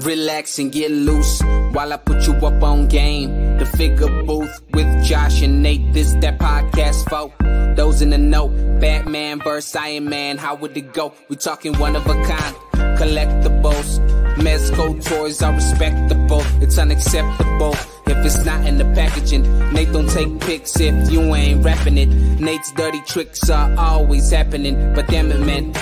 Relax and get loose while I put you up on game. The Figure Booth with Josh and Nate. This that podcast for those in the know. Batman vs. Iron Man, how would it go? We talking one of a kind, collectibles. Mezco toys are respectable. It's unacceptable if it's not in the packaging. Nate don't take pics if you ain't rapping it. Nate's dirty tricks are always happening. But damn it, man,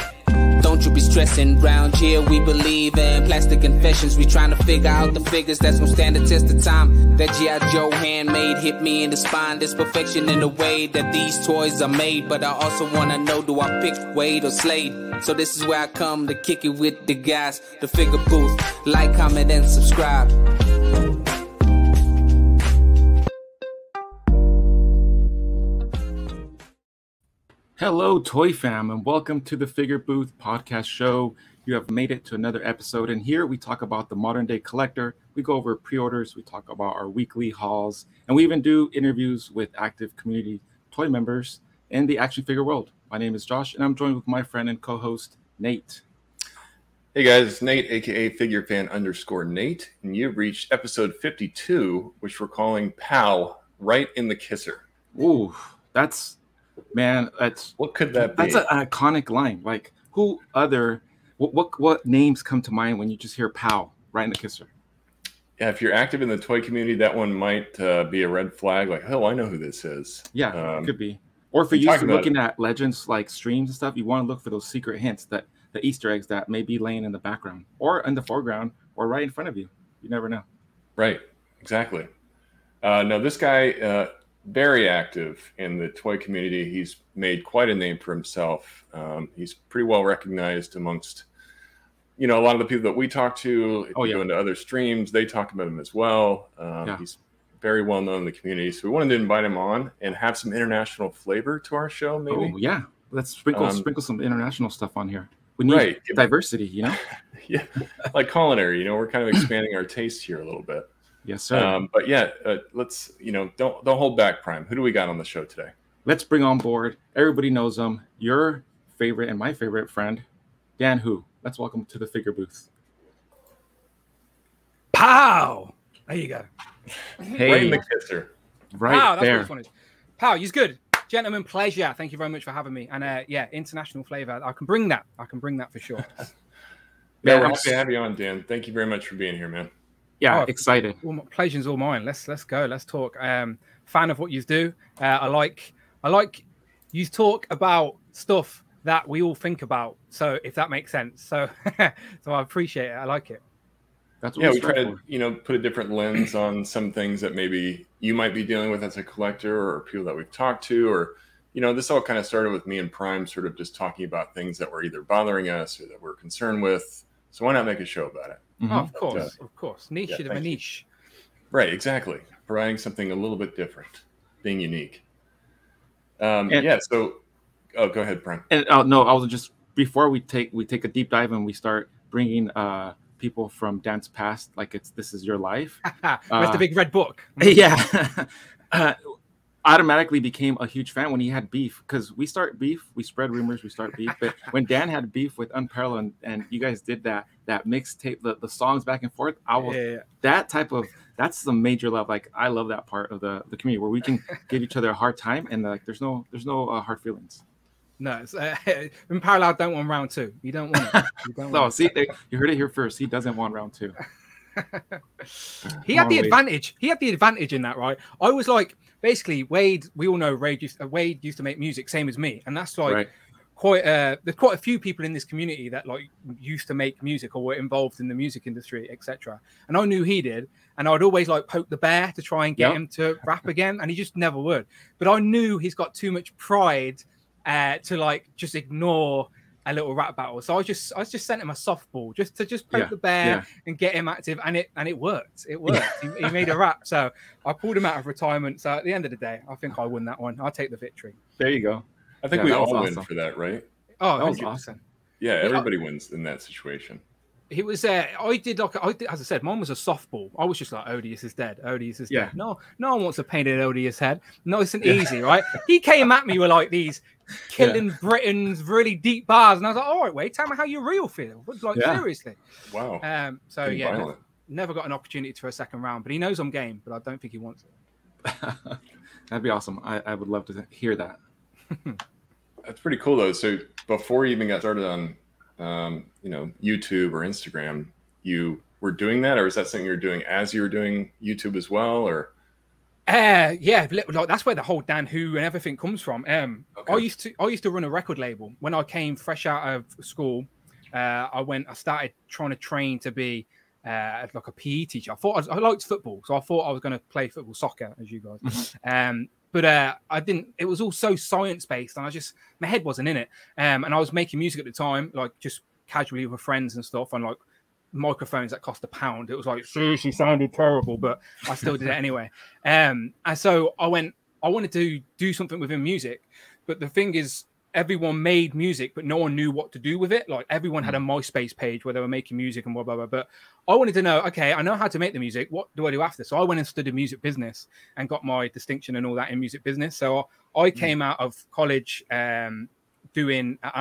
don't you be stressing. Round here we believe in plastic confessions. We trying to figure out the figures that's gonna stand the test of time. That G.I. Joe handmade hit me in the spine. There's perfection in the way that these toys are made. But I also wanna know, do I pick Wade or Slade? So this is where I come to kick it with the guys. The Figure Booth. Like, comment, and subscribe. Hello, Toy Fam, and welcome to the Figure Booth podcast show. You have made it to another episode, and here we talk about the modern day collector. We go over pre-orders, we talk about our weekly hauls, and we even do interviews with active community toy members in the action figure world. My name is Josh, and I'm joined with my friend and co-host, Nate. Hey guys, it's Nate, aka FigureFan_Nate, and you've reached episode 52, which we're calling POW, Right in the Kisser. Ooh, man, what could that be? That's an iconic line. Like, who other? What names come to mind when you just hear "pow" right in the kisser? Yeah, if you're active in the toy community, that one might be a red flag. Like, oh, I know who this is. Yeah, it could be. Or if you're used to looking at Legends like streams and stuff, you want to look for those secret hints, that the Easter eggs that may be laying in the background, or in the foreground, or right in front of you. You never know. Right. Exactly. No, this guy. Very active in the toy community. He's made quite a name for himself. He's pretty well recognized amongst, a lot of the people that we talk to. If you go into other streams, they talk about him as well. He's very well known in the community. So we wanted to invite him on and have some international flavor to our show, maybe. Oh, yeah. Let's sprinkle some international stuff on here. We need diversity, Yeah, like culinary, we're kind of expanding our taste here a little bit. Yes, sir. But yeah, let's, don't hold back, Prime. Who do we got on the show today? Let's bring on board. Everybody knows him. Your favorite and my favorite friend, Dan Who. Let's welcome to the Figure Booth. Pow! There you go. Hey, right in the kisser. Right Pow, there. That's what it's Pow, you're good. Gentlemen, pleasure. Thank you very much for having me. And international flavor. I can bring that. For sure. Yeah, we're happy to have you on, Dan. Thank you very much for being here, man. Yeah, excited. Pleasure's all mine. Let's go. Let's talk. Fan of what you do. I like you talk about stuff that we all think about. So if that makes sense. So so I appreciate it. I like it. That's what we try to put a different lens on some things that maybe you might be dealing with as a collector, or people that we've talked to, or this all kind of started with me and Prime sort of just talking about things that were either bothering us or that we're concerned with. So why not make a show about it? Mm-hmm. Oh, of course. Niche of a niche. Right, exactly. Providing something a little bit different, being unique. So, go ahead, Prime. And no, I was just, before we take a deep dive and we start bringing people from Dan's past, like this is your life. With the big red book. Yeah. Automatically became a huge fan when he had beef, because we start beef, we spread rumors, we start beef. But when Dan had beef with Unparalleled and you guys did that mixtape, the songs back and forth, that's the major love. Like, I love that part of the community where we can give each other a hard time, and there's no hard feelings. No, Unparalleled don't want round two. You don't want it. See, you heard it here first. He doesn't want round two. He had the advantage. He had the advantage in that, right? I was like, basically, Wade. We all know Wade used to make music, same as me, and that's like there's quite a few people in this community that like used to make music or were involved in the music industry, etc. And I knew he did, and I'd always like poke the bear to try and get him to rap again, and he just never would. But I knew he's got too much pride to like just ignore a little rap battle. So I just sent him a softball just to poke the bear and get him active, and it worked. He made a rap. So I pulled him out of retirement. So at the end of the day, I think I won that one. I'll take the victory. There you go. I think we all win for that, right? Oh, that was awesome. Yeah, everybody wins in that situation. It was I did as I said, mine was a softball. I was just like, Odious is dead. Odious is dead. No one wants to paint an Odious head. Nice and easy, right? He came at me with like these killing Britain's really deep bars, and I was like, all right, wait, tell me how you real feel. Like seriously. Wow. So yeah, never got an opportunity for a second round, but he knows I'm game, but I don't think he wants it. That'd be awesome. I would love to hear that. That's pretty cool though. So before you even got started on YouTube or Instagram, you were doing that, or is that something you're doing as you were doing YouTube as well, or? Yeah, like that's where the whole Dan Who and everything comes from. I used to run a record label when I came fresh out of school. I started trying to train to be like a PE teacher. I liked football, so I thought I was going to play football, soccer, as you guys. But I didn't. It was all so science based, and my head wasn't in it. And I was making music at the time, like just casually with friends and stuff, on like microphones that cost £1. It was like seriously sounded terrible, but I still did it anyway. And so I wanted to do something within music, but the thing is, everyone made music, but no one knew what to do with it. Like everyone had a MySpace page where they were making music and blah blah blah. But I wanted to know, okay, I know how to make the music. What do I do after? So I went and studied music business and got my distinction and all that in music business. So I came out of college I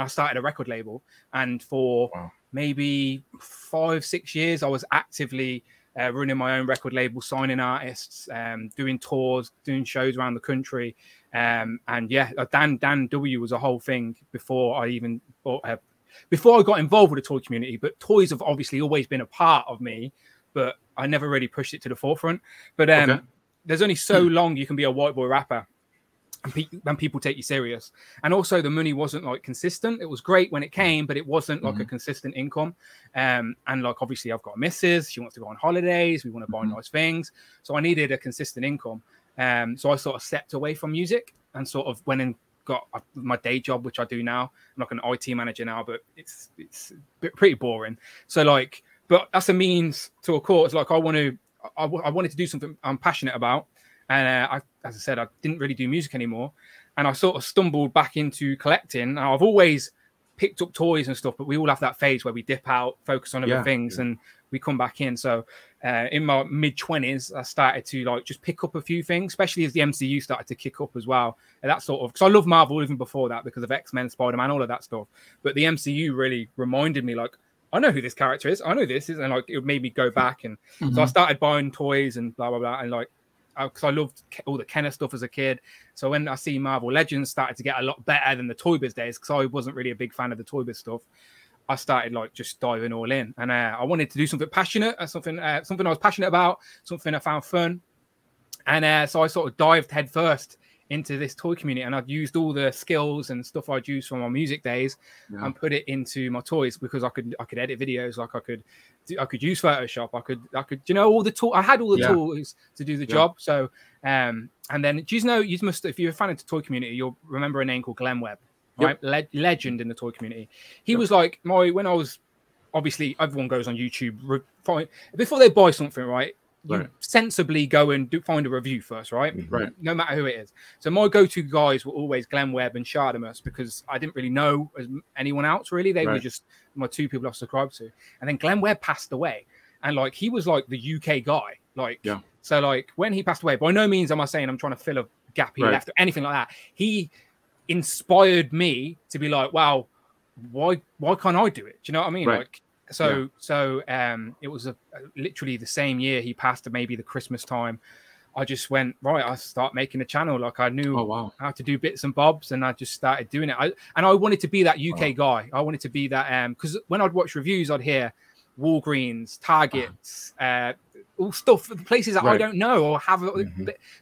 started a record label, and for maybe 5-6 years, I was actively running my own record label, signing artists, doing tours, doing shows around the country. And yeah, Dan W was a whole thing before I even before I got involved with the toy community. But toys have obviously always been a part of me, but I never really pushed it to the forefront. But there's only so long you can be a white boy rapper and people take you serious. And also the money wasn't like consistent. It was great when it came, but it wasn't like a consistent income. And like, obviously I've got a missus, she wants to go on holidays. We want to buy nice things. So I needed a consistent income. So I sort of stepped away from music and sort of went and got my day job, which I do now. I'm like an IT manager now, but it's pretty boring. So like, but that's a means to a cause. Like I wanted to do something I'm passionate about. And as I said, I didn't really do music anymore. And I sort of stumbled back into collecting. Now, I've always picked up toys and stuff, but we all have that phase where we dip out, focus on other things, and we come back in. So in my mid-20s, I started to like just pick up a few things, especially as the MCU started to kick up as well. And that sort of, because I love Marvel even before that because of X-Men, Spider-Man, all of that stuff. But the MCU really reminded me, like, I know who this character is. I know this is. And like, it made me go back. And so I started buying toys and blah, blah, blah. And like, because I loved all the Kenner stuff as a kid. So when I see Marvel Legends started to get a lot better than the Toy Biz days, because I wasn't really a big fan of the Toy Biz stuff, I started like just diving all in. And I wanted to do something passionate, something I was passionate about, something I found fun. And so I sort of dived headfirst into this toy community, and I've used all the skills and stuff I'd used from my music days and put it into my toys, because I could edit videos, like I could use Photoshop, I could all the tools. I had all the tools to do the job. So and then do you know, you must, if you're a fan of the toy community, you'll remember a name called Glenn Webb, right? Legend in the toy community. He was like when I was, obviously everyone goes on YouTube before they buy something, right? You sensibly go and find a review first, right? No matter who it is. So my go-to guys were always Glenn Webb and Shardamus, because I didn't really know anyone else really. They were just my two people I subscribed to. And then Glenn Webb passed away, and like he was like the UK guy. Like so, like when he passed away, by no means am I saying I'm trying to fill a gap he left or anything like that. He inspired me to be like, wow, why can't I do it? Do you know what I mean? Like. So it was literally the same year he passed, maybe the Christmas time. I just went, right, I start making a channel. Like I knew how to do bits and bobs, and I just started doing it. I wanted to be that UK guy. I wanted to be that, because when I'd watch reviews, I'd hear Walgreens, Targets, all stuff, places that I don't know or have.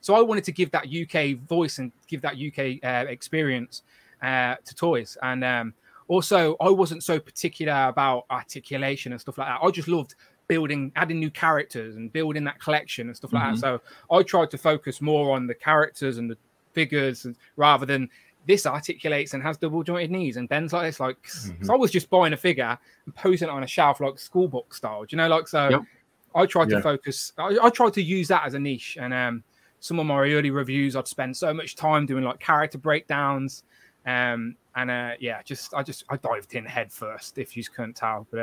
So I wanted to give that UK voice and give that UK experience to toys. And also, I wasn't so particular about articulation and stuff like that. I just loved adding new characters and building that collection and stuff like that. So I tried to focus more on the characters and the figures, rather than this articulates and has double jointed knees and bends like this. Like, so I was just buying a figure and posing it on a shelf like school book style. Do you know, like, so I tried to focus. I tried to use that as a niche. And some of my early reviews, I'd spend so much time doing like character breakdowns. I dived in head first, if you couldn't tell, but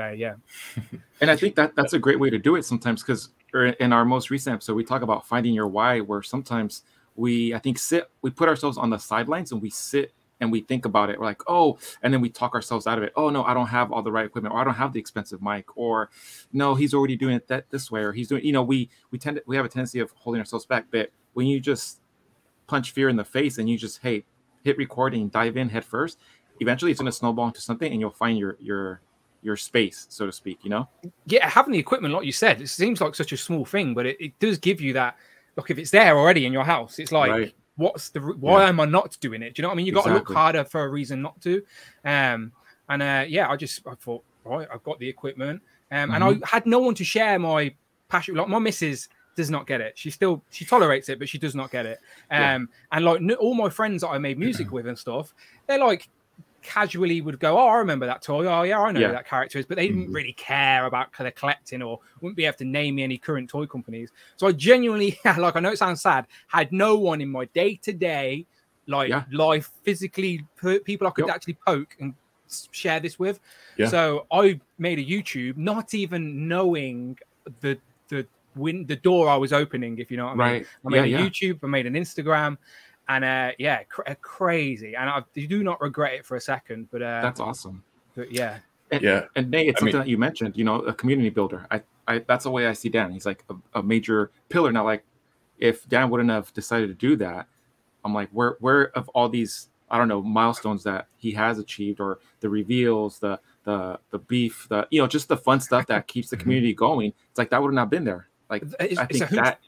And I think that's a great way to do it sometimes, because in our most recent episode we talk about finding your why, where sometimes we put ourselves on the sidelines and we sit and we think about it. We're like, oh, and then we talk ourselves out of it. Oh no, I don't have all the right equipment, or I don't have the expensive mic, or no, he's already doing it this way, or he's doing, we have a tendency of holding ourselves back. But when you just punch fear in the face and you just, hey, hit recording, dive in head first, eventually it's going to snowball into something, and you'll find your space, so to speak, Yeah, having the equipment, like you said, it seems like such a small thing, but it does give you that. Look, if it's there already in your house, it's like, why am I not doing it? Do you know what I mean? You got to look harder for a reason not to. I thought, right, I've got the equipment, and I had no one to share my passion. Like, my missus does not get it. She tolerates it, but she does not get it. And like all my friends that I made music with and stuff, they're like, casually would go, oh, I remember that toy. Oh, yeah, I know who that character is. But they didn't really care about collecting, or wouldn't be able to name me any current toy companies. So I genuinely, like, I know it sounds sad, had no one in my day-to-day, life, physically, people I could actually poke and share this with. Yeah. So I made a YouTube, not even knowing the door I was opening, if you know what I mean. I made a YouTube, I made an Instagram. And crazy, and I do not regret it for a second. But that's awesome. But and Nate, it's something that you mentioned. A community builder. I that's the way I see Dan. He's like a major pillar. Now, like, if Dan wouldn't have decided to do that, I'm like, where of all these, I don't know, milestones that he has achieved, or the reveals, the beef, just the fun stuff that keeps the community going. It's like that would not have been there. Like, I think that.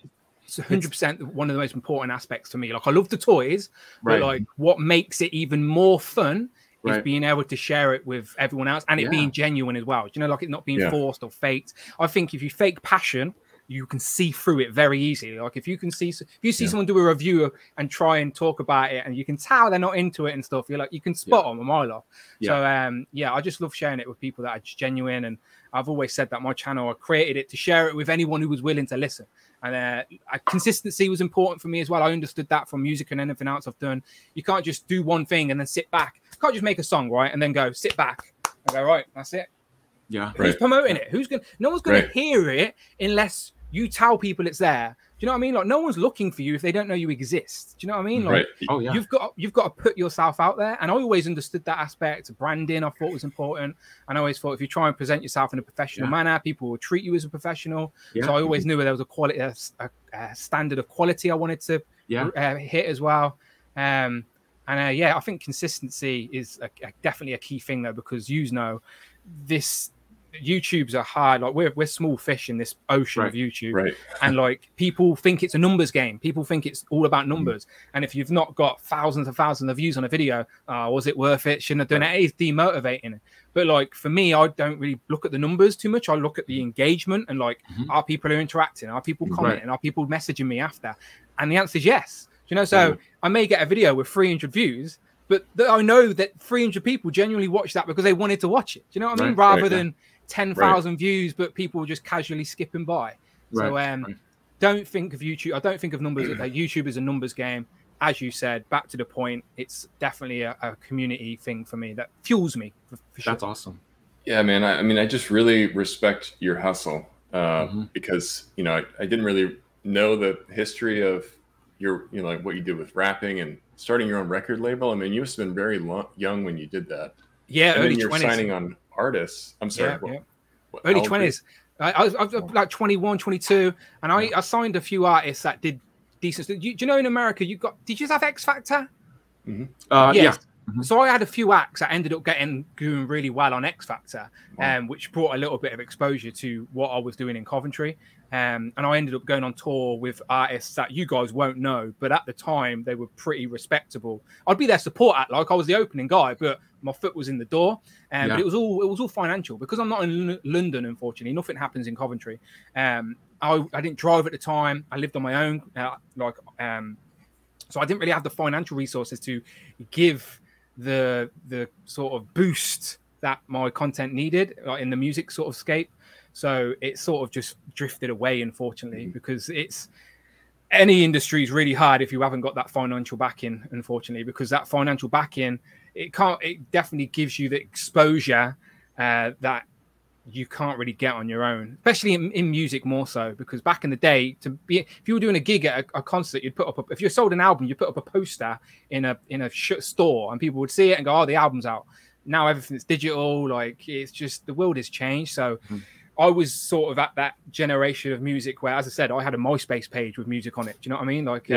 It's 100% one of the most important aspects to me. Like, I love the toys, but like, what makes it even more fun is being able to share it with everyone else, and it being genuine as well. Like, it not being forced or faked. I think if you fake passion, you can see through it very easily. Like, if you see someone do a review and try and talk about it, and you can tell they're not into it and stuff, you're like, you can spot them a mile off. So I just love sharing it with people that are genuine. And I've always said that my channel, I created it to share it with anyone who was willing to listen. And consistency was important for me as well. I understood that from music and anything else I've done. You can't just do one thing and then sit back. You can't just make a song, right, and then go sit back and go, right, that's it. Yeah. Who's promoting it? No one's going to hear it unless you tell people it's there. Do you know what I mean? Like, no one's looking for you if they don't know you exist. Do you know what I mean? Like, you've got to put yourself out there. And I always understood that aspect. Branding, I thought, was important. And I always thought, if you try and present yourself in a professional manner, people will treat you as a professional. So I always knew there was a quality, a standard of quality I wanted to hit as well. I think consistency is definitely a key thing, though, because YouTubes are hard. Like, we're small fish in this ocean of YouTube, and like, people think it's a numbers game. People think it's all about numbers. And if you've not got thousands and thousands of views on a video, was it worth it? Shouldn't have done it. It's demotivating. But like, for me, I don't really look at the numbers too much. I look at the engagement and like, are people interacting? Are people commenting? Are people messaging me after? And the answer is yes. So I may get a video with 300 views, but I know that 300 people genuinely watch that because they wanted to watch it. Do you know what I mean? Rather than 10,000 views, but people just casually skipping by. Don't think of YouTube. I don't think of numbers. YouTube is a numbers game. As you said, back to the point, it's definitely a community thing for me that fuels me. For sure. That's awesome. Yeah, man. I just really respect your hustle because, I didn't really know the history of your, like what you did with rapping and starting your own record label. I mean, you must have been very young when you did that. Yeah, and early then you're 20s. Signing on artists. I'm sorry. Early 20s. I was like 21, 22, and I signed a few artists that did decent stuff. Do you know in America did you just have X Factor? Yeah. So I had a few acts that ended up doing really well on X Factor, which brought a little bit of exposure to what I was doing in Coventry. And I ended up going on tour with artists that you guys won't know, but at the time they were pretty respectable. I'd be their support act, like I was the opening guy, but my foot was in the door. But it was all financial because I'm not in London, unfortunately. Nothing happens in Coventry. I didn't drive at the time. I lived on my own, so I didn't really have the financial resources to give the sort of boost that my content needed in the music sort of scape. So it sort of just drifted away, unfortunately, because any industry is really hard if you haven't got that financial backing, unfortunately, because that financial backing, it definitely gives you the exposure that you can't really get on your own, especially in music more so, because back in the day, if you were doing a gig at a concert, you'd put up if you sold an album, you put up a poster in a store, and people would see it and go, oh, the album's out. Now everything's digital. Like, it's just, the world has changed. So I was sort of at that generation of music where, as I said, I had a MySpace page with music on it. Do you know what I mean? Like,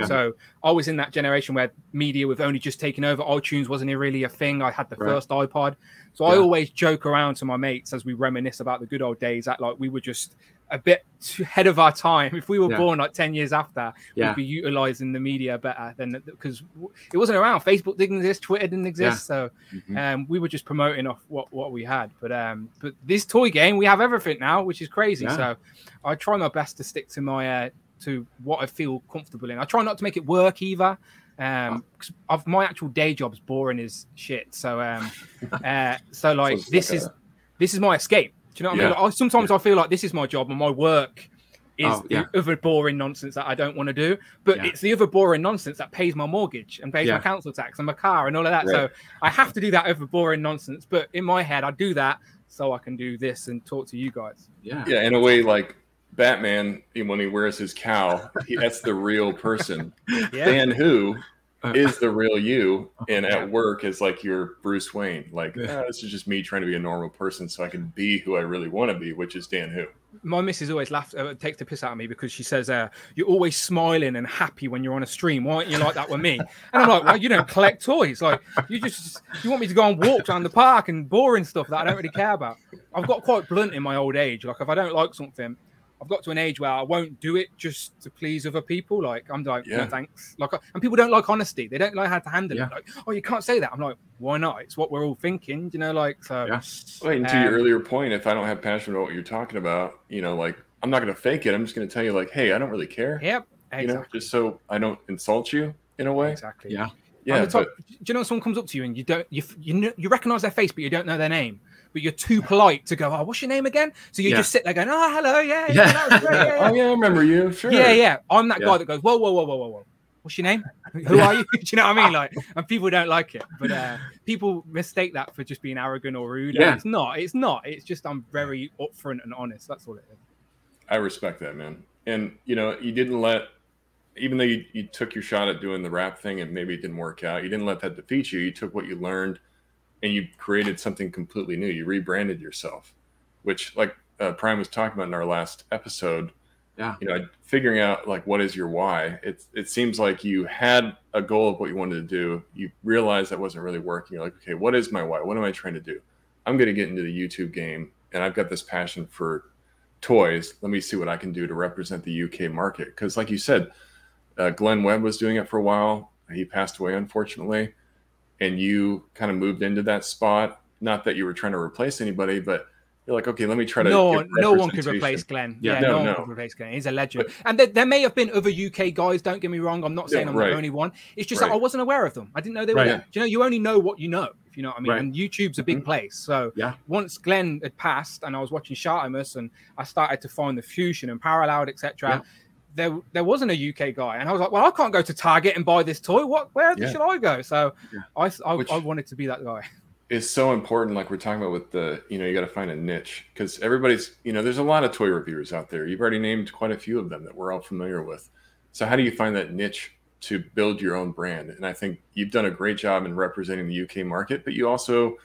so I was in that generation where media was only just taking over. iTunes wasn't really a thing. I had the first iPod. So I always joke around to my mates as we reminisce about the good old days that, like, we were just a bit too ahead of our time. If we were born like 10 years after, we'd be utilizing the media better than, because it wasn't around. Facebook didn't exist, Twitter didn't exist. So we were just promoting off what we had. But this toy game, we have everything now, which is crazy. So I try my best to stick to my to what I feel comfortable in. I try not to make it work either. Cause my actual day job's boring as shit. So so like this is my escape. Do you know what I mean? Like, sometimes I feel like this is my job and my work is the other boring nonsense that I don't want to do. But it's the other boring nonsense that pays my mortgage and pays my council tax and my car and all of that. So I have to do that other boring nonsense. But in my head, I do that so I can do this and talk to you guys. Yeah, in a way, like Batman, when he wears his cowl, that's the real person. Dan Who is the real you, and at work is like your Bruce Wayne. Like, this is just me trying to be a normal person so I can be who I really want to be, which is Dan Who. My missus always takes the piss out of me because she says, you're always smiling and happy when you're on a stream. Why aren't you like that with me? And I'm like, well, you don't collect toys. Like, you want me to go on walks around the park and boring stuff that I don't really care about. I've got quite blunt in my old age. Like, if I don't like something, I've got to an age where I won't do it just to please other people. Like, I'm like, no thanks. Like, and people don't like honesty. They don't know how to handle it. Like, oh, you can't say that. I'm like, why not? It's what we're all thinking, you know, like, so. Well, and to your earlier point, if I don't have passion about what you're talking about, you know, like, I'm not going to fake it. I'm just going to tell you, like, hey, I don't really care. Yep. Exactly. You know, just so I don't insult you in a way. Exactly. Yeah. Do you know, someone comes up to you and you recognize their face, but you don't know their name. But you're too polite to go, oh, what's your name again? So you just sit there going, oh, hello, that was great, oh, yeah, I remember you, sure. Yeah. I'm that guy that goes, whoa. What's your name? Who are you? Do you know what I mean? Like, and people don't like it. But people mistake that for just being arrogant or rude. Yeah. It's not. It's just I'm very upfront and honest. That's all it is. I respect that, man. And, you know, you didn't let, even though you took your shot at doing the rap thing and maybe it didn't work out, you didn't let that defeat you. You took what you learned and you created something completely new. You rebranded yourself, which, like Prime was talking about in our last episode, you know, figuring out, like, what is your why? It seems like you had a goal of what you wanted to do. You realized that wasn't really working. You're like, okay, what is my why? What am I trying to do? I'm going to get into the YouTube game, and I've got this passion for toys. Let me see what I can do to represent the UK market. Because, like you said, Glenn Webb was doing it for a while. He passed away, unfortunately. And you kind of moved into that spot. Not that you were trying to replace anybody, but you're like, okay, let me try to. No one could replace Glenn. No one could replace Glenn. He's a legend. And there may have been other UK guys. Don't get me wrong. I'm not saying I'm the only one. It's just that I wasn't aware of them. I didn't know they were there. You know, you only know what you know, if you know what I mean. And YouTube's a big place. So once Glenn had passed, and I was watching Shartimus, and I started to find the Fusion and Parallel, etc. There wasn't a UK guy, and I was like, well, I can't go to Target and buy this toy. Where should I go? So I wanted to be that guy. It's so important, like we're talking about with the, you know, you got to find a niche, because everybody's, you know, there's a lot of toy reviewers out there. You've already named quite a few of them that we're all familiar with. So how do you find that niche to build your own brand? And I think you've done a great job in representing the UK market, but you also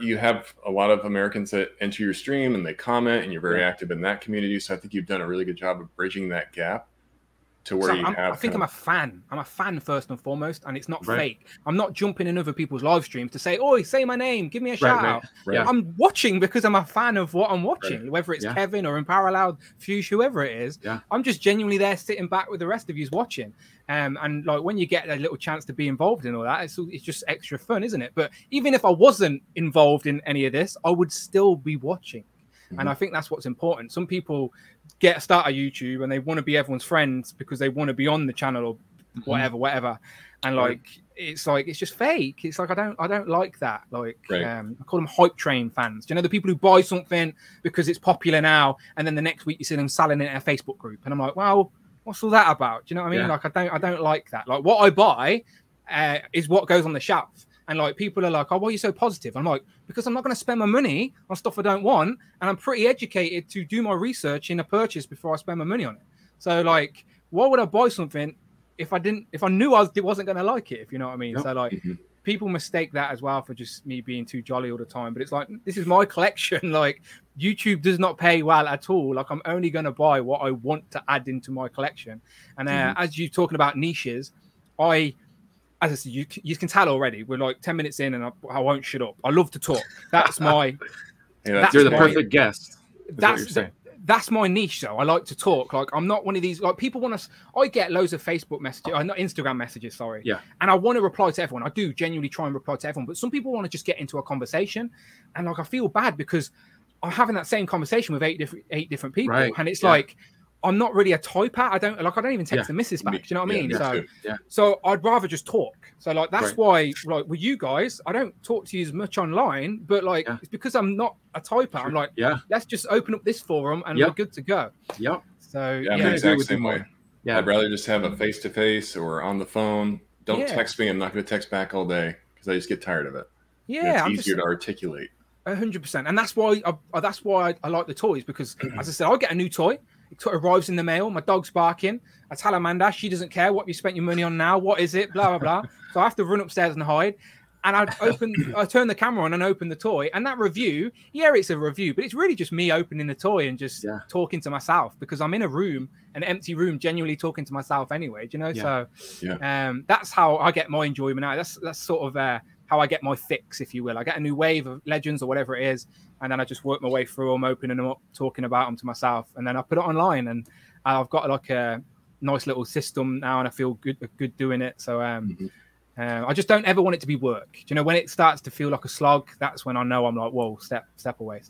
you have a lot of Americans that enter your stream and they comment, and you're very active in that community. So I think you've done a really good job of bridging that gap to where I think I'm a fan. I'm a fan first and foremost, and it's not fake. I'm not jumping in other people's live streams to say, "Oh, say my name, give me a shout out." I'm watching because I'm a fan of what I'm watching, whether it's Kevin or in Parallel, Fuge, whoever it is. I'm just genuinely there, sitting back with the rest of you watching. And like, when you get a little chance to be involved in all that, it's just extra fun, isn't it? But even if I wasn't involved in any of this, I would still be watching. And I think that's what's important. Some people start a YouTube and they want to be everyone's friends because they want to be on the channel or whatever. And like, it's just fake. It's like, I don't like that. Like, I call them hype train fans. Do you know, the people who buy something because it's popular now, and then the next week you see them selling it in a Facebook group. And I'm like, well, what's all that about? Do you know what I mean? Like, I don't like that. Like, what I buy is what goes on the shelf. and like people are like, oh, why are you so positive? I'm like, because I'm not going to spend my money on stuff I don't want, and I'm pretty educated to do my research in a purchase before I spend my money on it. So like, why would I buy something if I knew I wasn't going to like it, if you know what I mean? Yep. So like, people mistake that as well for just me being too jolly all the time. But it's like, this is my collection. Like, YouTube does not pay well at all. Like, I'm only going to buy what I want to add into my collection. And as you're talking about niches, as I said, you can tell already, we're like 10 minutes in and I won't shut up. I love to talk. That's my... you're the perfect guest. That's my niche, though. I like to talk. Like, I'm not one of these, like, people want to, I get loads of Facebook messages, not Instagram messages, sorry. Yeah. And I want to reply to everyone. I do genuinely try and reply to everyone, but some people want to just get into a conversation. And like, I feel bad because I'm having that same conversation with eight different people. Right. And it's like, I'm not really a typer. I don't even text the missus back. Do you know what I mean? So I'd rather just talk. So like, that's why, like, with you guys, I don't talk to you as much online, but like, it's because I'm not a typer. I'm like, let's just open up this forum and we're good to go. Yep. So I'm the exact same way. I'd rather just have a face-to-face or on the phone. Don't text me. I'm not going to text back all day because I just get tired of it. Yeah. It's easier to articulate. 100%. And that's why I like the toys, because as I said, I'll get a new toy. It arrives in the mail. My dog's barking. I tell Amanda, she doesn't care what you spent your money on now. What is it? Blah, blah, blah. So I have to run upstairs and hide. And I turn the camera on and open the toy. And that review, it's a review, but it's really just me opening the toy and just talking to myself, because I'm in a room, an empty room, genuinely talking to myself anyway. Do you know? So that's how I get my enjoyment out. That's sort of how I get my fix, if you will. I get a new wave of legends or whatever it is, and then I just work my way through them, opening them up, talking about them to myself, and then I put it online. And I've got like a nice little system now, and I feel good doing it. So I just don't ever want it to be work. Do you know, when it starts to feel like a slog, that's when I know I'm like, whoa, step away.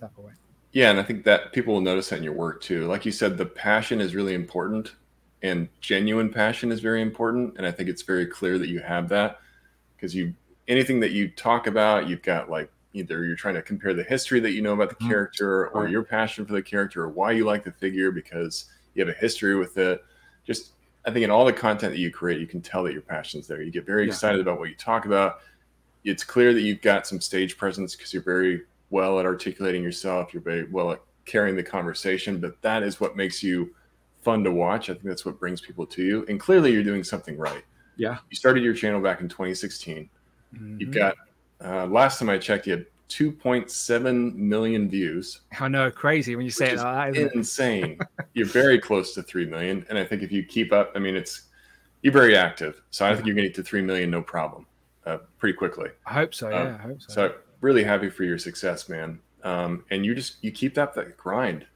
Yeah, and I think that people will notice that in your work too. Like you said, the passion is really important, and genuine passion is very important. And I think it's very clear that you have that, because anything that you talk about, you've got like, either you're trying to compare the history that you know about the character, or your passion for the character, or why you like the figure because you have a history with it. Just, I think in all the content that you create, you can tell that your passion's there. You get very excited about what you talk about. It's clear that you've got some stage presence because you're very well at articulating yourself. You're very well at carrying the conversation, but that is what makes you fun to watch. I think that's what brings people to you. And clearly you're doing something right. Yeah. You started your channel back in 2016. You've got, last time I checked, you had 2.7 million views. I know, crazy when you say it like that. Isn't insane. You're very close to 3 million. And I think if you keep up, I mean, you're very active. So I think you're going to get to 3 million, no problem, pretty quickly. I hope so. I hope so. So I'm really happy for your success, man. And you keep up that grind.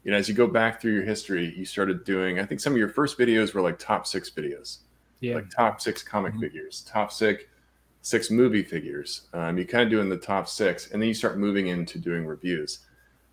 You know, as you go back through your history, you started doing, I think some of your first videos were like top 6 videos. Yeah. Like top 6 comic figures, top 6 movie figures. You kind of do in the top 6, and then you start moving into doing reviews.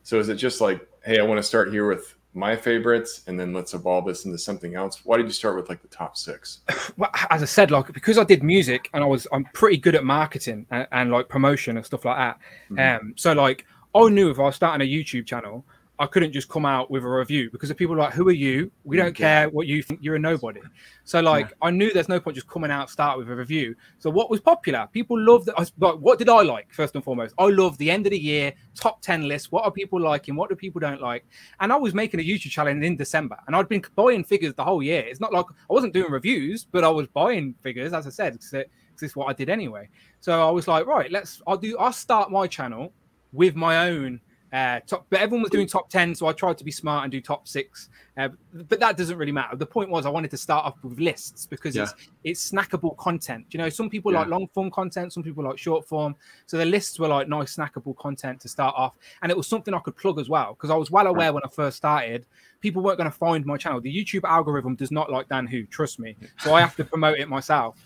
So is it just like, hey, I want to start here with my favorites, and then let's evolve this into something else? Why did you start with like the top 6? Well, as I said, like, because I did music and I'm pretty good at marketing and like promotion and stuff like that. So like, I knew if I was starting a YouTube channel, I couldn't just come out with a review, because if people are like, who are you? We don't care what you think. You're a nobody. So like, I knew there's no point just coming out, start with a review. So what was popular? People loved that. Like, what did I like? First and foremost, I love the end of the year top 10 list. What are people liking? What do people don't like? And I was making a YouTube channel in December, and I'd been buying figures the whole year. It's not like I wasn't doing reviews, but I was buying figures, as I said, because this is what I did anyway. So I was like, right, I'll start my channel with my own top, but everyone was doing top 10, so I tried to be smart and do top 6, but that doesn't really matter. The point was I wanted to start off with lists, because it's snackable content. You know, some people like long form content, some people like short form, so the lists were like nice snackable content to start off, and it was something I could plug as well, because I was well aware when I first started people weren't going to find my channel. The YouTube algorithm does not like Dan Who, trust me, so I have to promote it myself.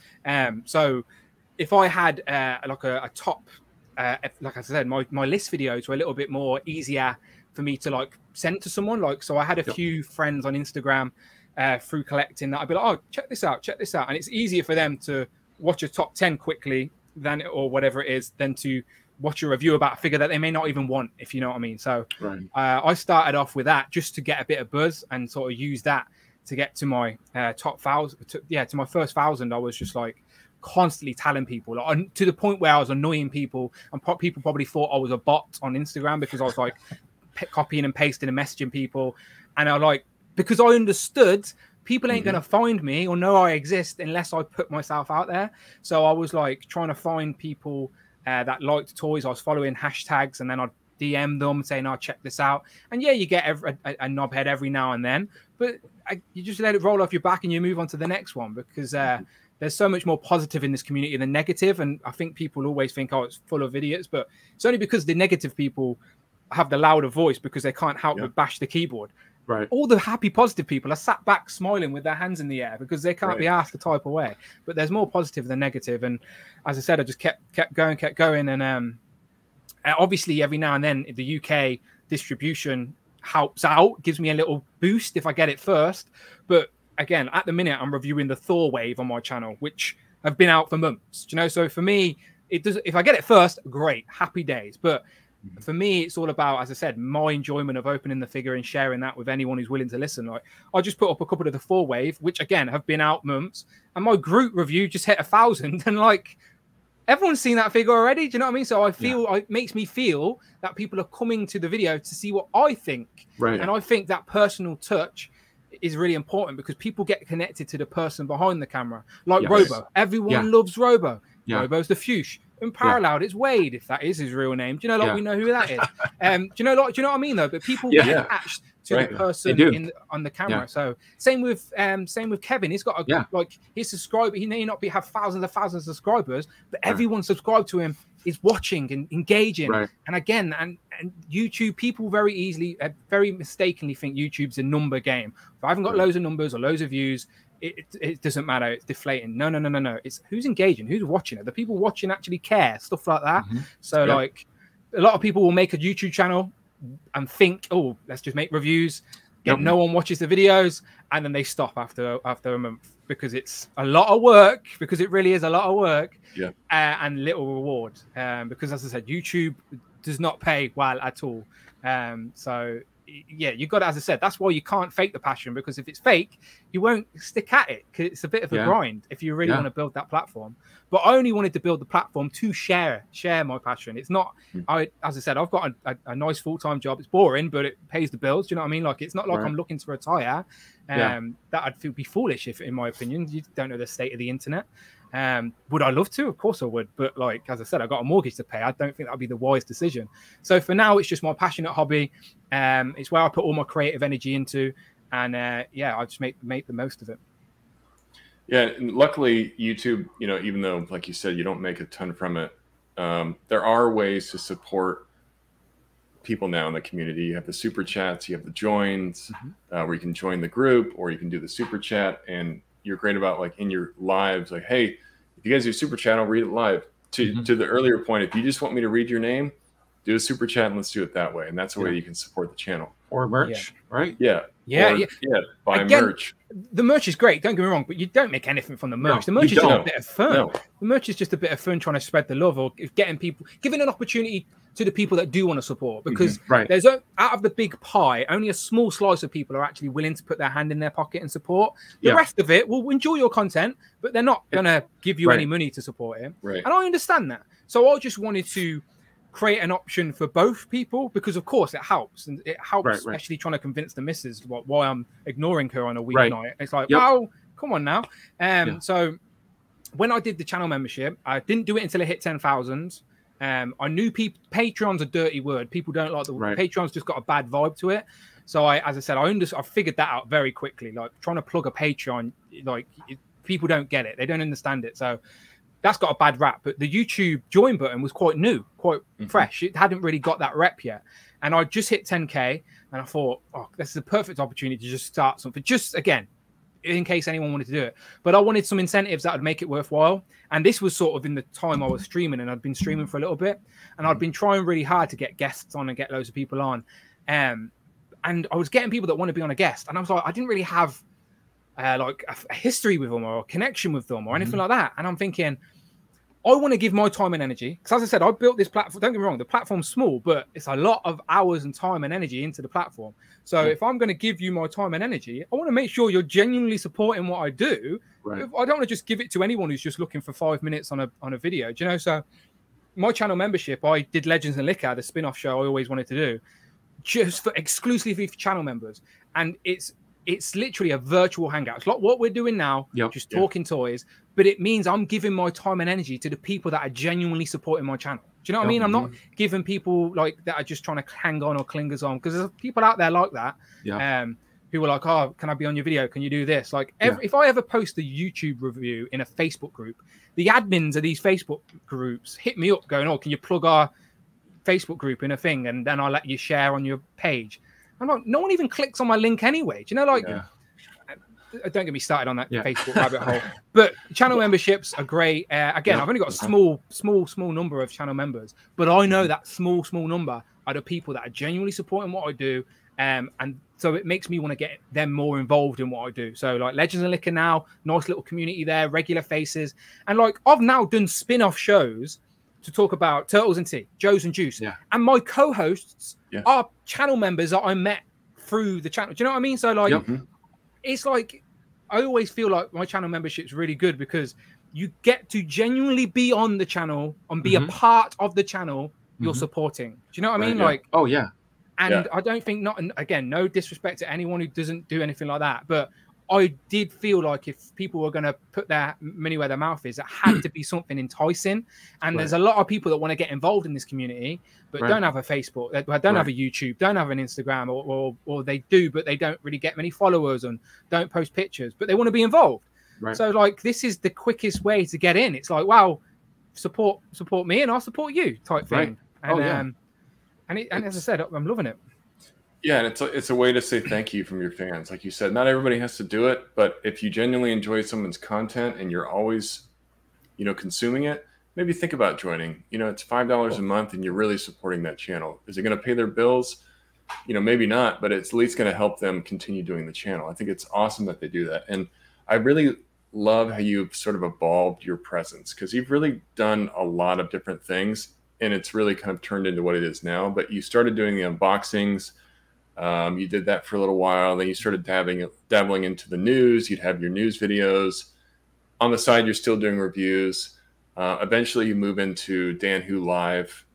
So if I had like a top, like I said, my list videos were a little bit more easier for me to like send to someone. Like, so I had a few friends on Instagram through collecting that I'd be like, oh, check this out. And it's easier for them to watch a top 10 quickly or whatever it is, than to watch a review about a figure that they may not even want, if you know what I mean. So I started off with that just to get a bit of buzz and sort of use that to get to my top 1,000. To my first 1,000, I was just like constantly telling people, like, to the point where I was annoying people, and people probably thought I was a bot on Instagram because I was like copying and pasting and messaging people. And I like, because I understood people ain't going to find me or know I exist unless I put myself out there. So I was like trying to find people that liked toys. I was following hashtags, and then I'd DM them saying, "Oh, check this out." And yeah, you get a knobhead every now and then, but you just let it roll off your back and you move on to the next one, because there's so much more positive in this community than negative. And I think people always think, oh, it's full of idiots, but it's only because the negative people have the louder voice because they can't help but bash the keyboard. Right. All the happy, positive people are sat back smiling with their hands in the air because they can't be asked to type away. But there's more positive than negative. And as I said, I just kept going. And obviously, every now and then, the UK distribution helps out, gives me a little boost if I get it first. But again, at the minute, I'm reviewing the Thor wave on my channel, which have been out for months. You know, so for me, it does. If I get it first, great, happy days. But for me, it's all about, as I said, my enjoyment of opening the figure and sharing that with anyone who's willing to listen. Like, I just put up a couple of the 4 wave, which again have been out months, and my group review just hit 1,000, and like everyone's seen that figure already. Do you know what I mean? So I feel it makes me feel that people are coming to the video to see what I think, and I think that personal touch is really important because people get connected to the person behind the camera, like Robo. Everyone loves Robo. Robo's the fuchsia. Unparalleled, it's Wade, if that is his real name. Do you know, like, we know who that is? Do you know what I mean, though? But people get attached to the person on the camera. So same with Kevin. He's got like his subscriber. He may not have thousands of subscribers, but everyone subscribed to him is watching and engaging. And again, and YouTube, people very easily, very mistakenly think YouTube's a number game. If I haven't got loads of numbers or loads of views, it doesn't matter. It's deflating. No. It's who's engaging, who's watching it. The people watching actually care, stuff like that. So like a lot of people will make a YouTube channel and think, oh, let's just make reviews. No one watches the videos, and then they stop after a month because it's a lot of work, because it really is a lot of work and little reward. Because as I said, YouTube does not pay well at all. So yeah, you got to, as I said, that's why you can't fake the passion, because if it's fake, you won't stick at it, because it's a bit of a grind if you really want to build that platform. But I only wanted to build the platform to share my passion. It's not, as I said, I've got a nice full-time job. It's boring, but it pays the bills. Do you know what I mean? Like, it's not like I'm looking to retire. That I'd be foolish if, in my opinion, you don't know the state of the internet. Would I love to? Of course I would. But like, as I said, I got a mortgage to pay. I don't think that would be the wise decision. So for now, it's just my passionate hobby. It's where I put all my creative energy into. And I just make the most of it. Yeah. And luckily, YouTube, you know, even though, like you said, you don't make a ton from it, there are ways to support people now in the community. You have the super chats, you have the joins, where you can join the group, or you can do the super chat. And you're great about, like, in your lives, like, hey, if you guys do super chat, I'll read it live. To the earlier point, if you just want me to read your name, do a super chat and let's do it that way. And that's the way you can support the channel. Or merch, right? Buy merch. The merch is great, don't get me wrong, but you don't make anything from the merch. The merch is just a bit of fun. The merch is just a bit of fun, trying to spread the love, or getting people, giving an opportunity to the people that do want to support, because there's out of the big pie, only a small slice of people are actually willing to put their hand in their pocket and support. The rest of it will enjoy your content, but they're not going to give you any money to support it. And I understand that. So I just wanted to create an option for both people, because of course it helps, and it helps especially trying to convince the missus why I'm ignoring her on a weeknight. It's like, wow, come on now. So when I did the channel membership, I didn't do it until it hit 10,000. I knew Patreon's a dirty word. People don't like the Patreon's just got a bad vibe to it. So as I said, I figured that out very quickly. Like, trying to plug a Patreon, like, people don't get it. They don't understand it. So that's got a bad rap. But the YouTube join button was quite new, quite fresh. It hadn't really got that rep yet. And I just hit 10K, and I thought, oh, this is a perfect opportunity to just start something. Just, again, in case anyone wanted to do it. But I wanted some incentives that would make it worthwhile. And this was sort of in the time I was streaming, and I'd been streaming for a little bit, and I'd been trying really hard to get guests on and get loads of people on. And I was getting people that want to be on a guest. And I was like, I didn't really have like a history with them or a connection with them or anything like that. And I'm thinking, I want to give my time and energy, because as I said, I built this platform. Don't get me wrong, the platform's small, but it's a lot of hours and time and energy into the platform. So if I'm going to give you my time and energy, I want to make sure you're genuinely supporting what I do. Right. I don't want to just give it to anyone who's just looking for 5 minutes on a video. Do you know? So my channel membership, I did Legends and Liquor, the spin-off show I always wanted to do, just for exclusively for channel members. And it's literally a virtual hangout. It's like what we're doing now, just talking toys, but it means I'm giving my time and energy to the people that are genuinely supporting my channel. Do you know what I mean? I'm not giving people like that are just trying to hang on or clingers on, because there's people out there like that. Who are like, oh, can I be on your video? Can you do this? Like, if I ever post a YouTube review in a Facebook group, the admins of these Facebook groups hit me up going, oh, can you plug our Facebook group in a thing? And then I'll let you share on your page. I'm like, no one even clicks on my link anyway. Do you know, like, don't get me started on that Facebook rabbit hole. But channel memberships are great. Again, I've only got a small number of channel members, but I know that small number are the people that are genuinely supporting what I do. And so it makes me want to get them more involved in what I do. So like Legends and Liquor now, nice little community there, regular faces. And like I've now done spin-off shows to talk about Turtles and Tea, Joe's and Juice. And my co-hosts are channel members that I met through the channel. Do you know what I mean? So like, it's like, I always feel like my channel membership is really good because you get to genuinely be on the channel and be a part of the channel you're supporting. Do you know what I mean? Like, and I don't think, again, no disrespect to anyone who doesn't do anything like that, but I did feel like if people were going to put their money where their mouth is, it had to be something enticing. And there's a lot of people that want to get involved in this community, but don't have a Facebook, don't have a YouTube, don't have an Instagram, or they do, but they don't really get many followers and don't post pictures, but they want to be involved. So like, this is the quickest way to get in. It's like, wow, support me and I'll support you type thing. And, and as I said, I'm loving it. Yeah, and it's a way to say thank you from your fans. Like you said, not everybody has to do it, but if you genuinely enjoy someone's content and you're always, consuming it, maybe think about joining. It's $5 a month and you're really supporting that channel. Is it going to pay their bills? Maybe not, but it's at least going to help them continue doing the channel. I think it's awesome that they do that. And I really love how you've sort of evolved your presence, because you've really done a lot of different things and it's really kind of turned into what it is now. But you started doing the unboxings. You did that for a little while. Then you started dabbling into the news. You'd have your news videos. On the side, you're still doing reviews. Eventually, you move into Dan Who Live.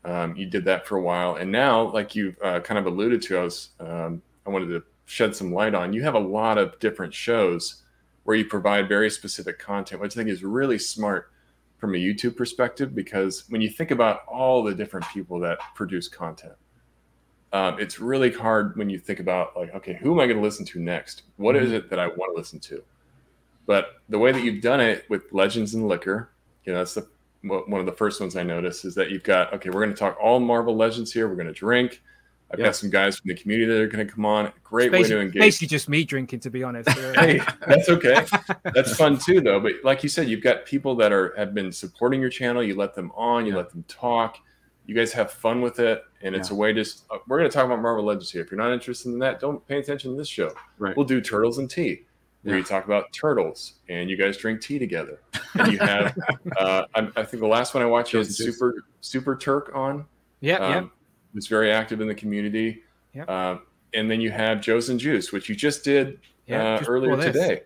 You did that for a while. And now, like you kind of alluded to, I wanted to shed some light on, you have a lot of different shows where you provide very specific content, which I think is really smart from a YouTube perspective, because when you think about all the different people that produce content, it's really hard when you think about like, okay, who am I going to listen to next? What is it that I want to listen to? But the way that you've done it with Legends and Liquor, that's one of the first ones I noticed, is that you've got, okay, we're going to talk all Marvel Legends here. We're going to drink. I've got some guys from the community that are going to come on. Great way to engage. Basically just me drinking, to be honest. Hey, that's okay. That's fun too, though. But like you said, you've got people that have been supporting your channel. You let them on. You let them talk. You guys have fun with it, and it's a way to. We're going to talk about Marvel Legends here. If you're not interested in that, don't pay attention to this show. We'll do Turtles and Tea, where you talk about turtles, and you guys drink tea together. And you have, I think the last one I watched was Super Turk on. Who's very active in the community. And then you have Joe's and Juice, which you just did earlier today.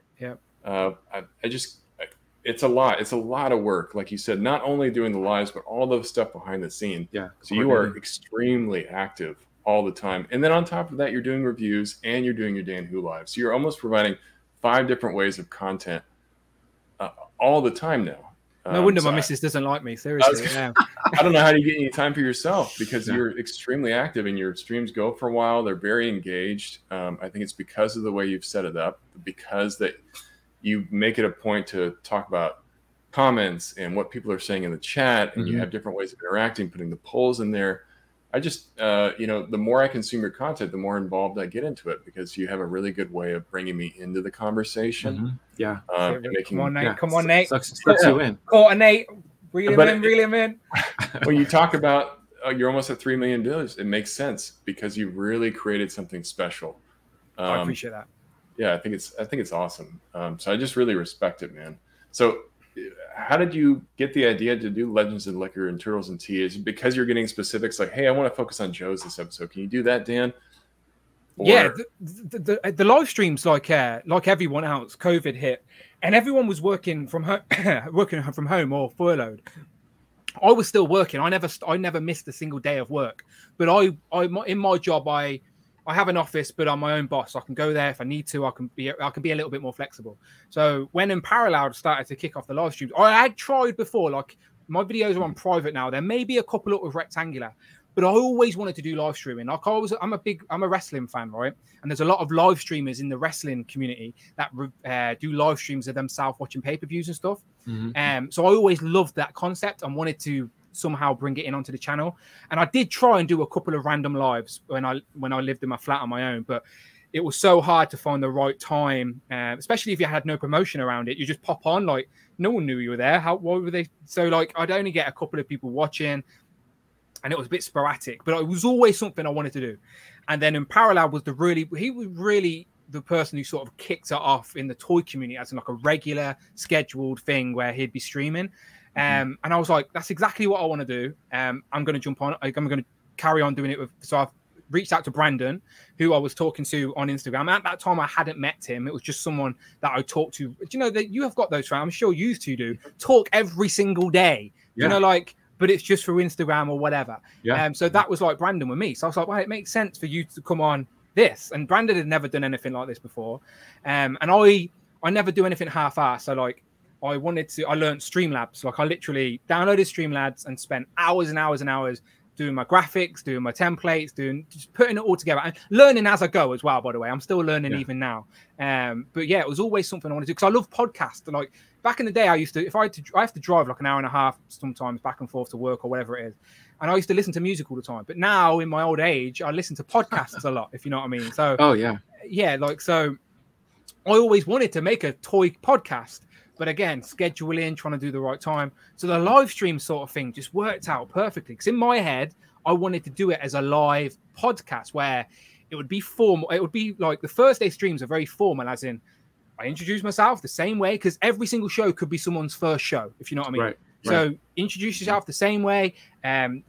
It's a lot. It's a lot of work. Like you said, not only doing the lives, but all the stuff behind the scene. So you are extremely active all the time. And then on top of that, you're doing reviews and you're doing your Dan Who Live. So you're almost providing 5 different ways of content all the time now. No wonder my missus doesn't like me. Seriously. I don't know how you get any time for yourself, because you're extremely active and your streams go for a while. They're very engaged. I think it's because of the way you've set it up, because that you make it a point to talk about comments and what people are saying in the chat, and you have different ways of interacting, putting the polls in there. I just, the more I consume your content, the more involved I get into it, because you have a really good way of bringing me into the conversation. Come on, Nate. Come on, Nate. Sucks you in. Caught Nate. Reel him in. When you talk about you're almost at $3 million, it makes sense, because you really created something special. I appreciate that. Yeah, I think it's awesome. So I just really respect it, man. So how did you get the idea to do Legends of Liquor and Turtles and Tea? Is it because you're getting specifics like, hey, I want to focus on Joe's this episode. Can you do that, Dan? Or... Yeah, the live streams, like everyone else, COVID hit, and everyone was working from home, or furloughed. I was still working. I never missed a single day of work. But I in my job, I have an office, but I'm my own boss. I can go there if I need to. I can be a little bit more flexible. So when Unparalleled started to kick off the live streams, I had tried before. Like, my videos are on private now. There may be a couple up with rectangular, but I always wanted to do live streaming. Like, I'm a wrestling fan, right? And there's a lot of live streamers in the wrestling community that do live streams of themselves watching pay-per-views and stuff. So I always loved that concept and wanted to somehow bring it in onto the channel. And I did try and do a couple of random lives when I lived in my flat on my own, but it was so hard to find the right time, especially if you had no promotion around it. You just pop on, like, no one knew you were there. Why were they? So, like, I'd only get a couple of people watching, and it was a bit sporadic, but it was always something I wanted to do. And then Unparalleled was he was really the person who sort of kicked it off in the toy community as like a regular scheduled thing where he'd be streaming. And I was like, that's exactly what I want to do. I'm going to jump on. I'm going to carry on doing it so I've reached out to Brandon, who I was talking to on Instagram. At that time, I hadn't met him. It was just someone that I talked to. Do you know that you have got those friends? I'm sure you two do. Talk every single day. Yeah. You know, like, but it's just through Instagram or whatever. Yeah. So that was like Brandon with me. So I was like, well, it makes sense for you to come on this. And Brandon had never done anything like this before. And I never do anything half-assed. So, like, I learned Streamlabs. Like, I literally downloaded Streamlabs and spent hours and hours and hours doing my graphics, doing my templates, just putting it all together and learning as I go as well, by the way. I'm still learning even now. But yeah, it was always something I wanted to do because I love podcasts. Like, back in the day, I have to drive like an hour and a half sometimes back and forth to work or whatever it is. And I used to listen to music all the time. But now in my old age, I listen to podcasts a lot, if you know what I mean. So, so I always wanted to make a toy podcast. But again, scheduling, trying to do the right time. So the live stream sort of thing just worked out perfectly. Because in my head, I wanted to do it as a live podcast where it would be formal. It would be like the first day streams are very formal, as in I introduce myself the same way, because every single show could be someone's first show, if you know what I mean. Right. So introduce yourself the same way.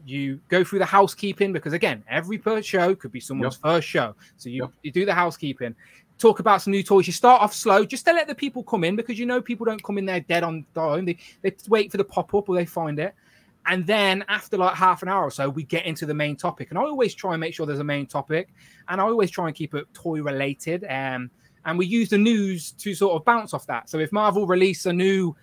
You go through the housekeeping, because again, every first show could be someone's first show. So you do the housekeeping. Talk about some new toys. You start off slow just to let the people come in, because you know people don't come in there dead on time. They wait for the pop-up or they find it. And then after like half an hour or so, we get into the main topic. And I always try and make sure there's a main topic. And I always try and keep it toy related. And we use the news to sort of bounce off that. So if Marvel release a new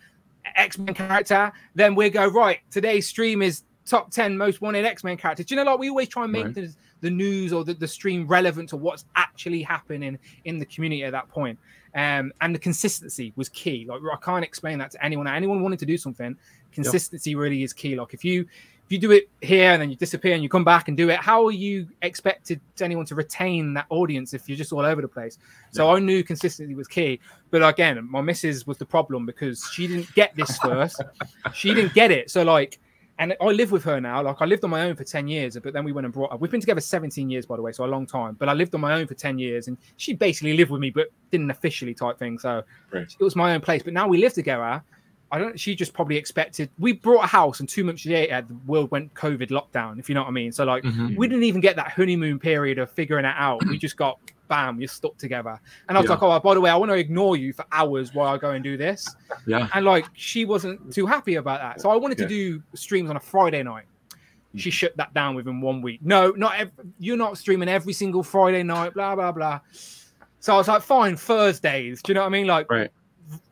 X-Men character, then we go, right, today's stream is top 10 most wanted X-Men characters. Do you know, like, we always try and make the news or the stream relevant to what's actually happening in the community at that point. And the consistency was key. Like, I can't explain that to anyone. Anyone wanting to do something, consistency really is key. Like, if you do it here and then you disappear and you come back and do it, how are you expected to anyone to retain that audience if you're just all over the place? So I knew consistency was key. But again, my missus was the problem, because she didn't get this first. She didn't get it. So, like, and I live with her now. Like, I lived on my own for 10 years, but then we went and brought up. We've been together 17 years, by the way, so a long time. But I lived on my own for 10 years, and she basically lived with me, but didn't officially type thing. So it was my own place. But now we live together. She just probably expected. We brought a house, and 2 months later, the world went COVID lockdown, if you know what I mean. So, like, we didn't even get that honeymoon period of figuring it out. We just got, bam, you're stuck together. And I was like, oh, by the way, I want to ignore you for hours while I go and do this. And like, she wasn't too happy about that. So I wanted to do streams on a Friday night. She shut that down within 1 week. No, you're not streaming every single Friday night, blah, blah, blah. So I was like, fine, Thursdays. Do you know what I mean? Like,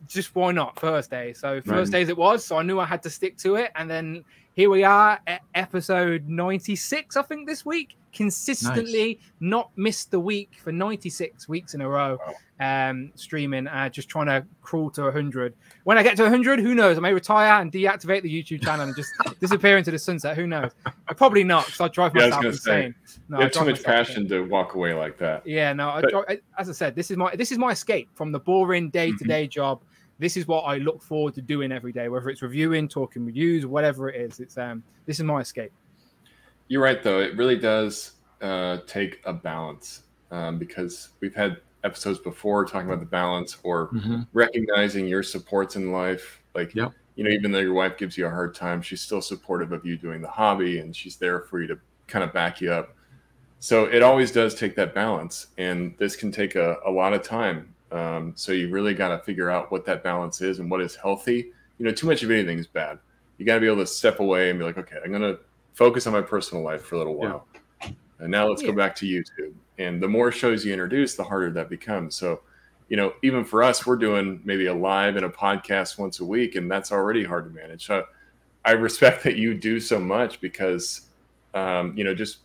just why not Thursday? So Thursdays it was. So I knew I had to stick to it. And then here we are at episode 96, I think, this week. Consistently not missed the week for 96 weeks in a row. Streaming, just trying to crawl to 100. When I get to 100, who knows? I may retire and deactivate the YouTube channel and just disappear into the sunset. Who knows? Probably not, because I drive myself insane. No, you have too much passion to walk away like that. Yeah, no. As I said, this is my escape from the boring day-to-day job. This is what I look forward to doing every day, whether it's reviewing, talking reviews, whatever it is. It's this is my escape. You're right, though. It really does take a balance, because we've had episodes before talking about the balance or recognizing your supports in life. Like, you know, even though your wife gives you a hard time, she's still supportive of you doing the hobby, and she's there for you to kind of back you up. So it always does take that balance, and this can take a lot of time. So you really got to figure out what that balance is and what is healthy. You know, too much of anything is bad. You got to be able to step away and be like, okay, I'm going to focus on my personal life for a little while. Yeah. And now let's go back to YouTube. And the more shows you introduce, the harder that becomes. So, you know, even for us, we're doing maybe a live and a podcast once a week, and that's already hard to manage. So I respect that you do so much because, you know, just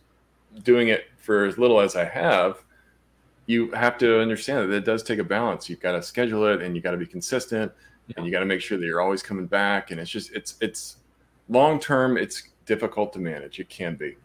doing it for as little as I have, you have to understand that it does take a balance. You've got to schedule it, and you got to be consistent, and you got to make sure that you're always coming back. And it's just, it's long term. It's difficult to manage. It can be.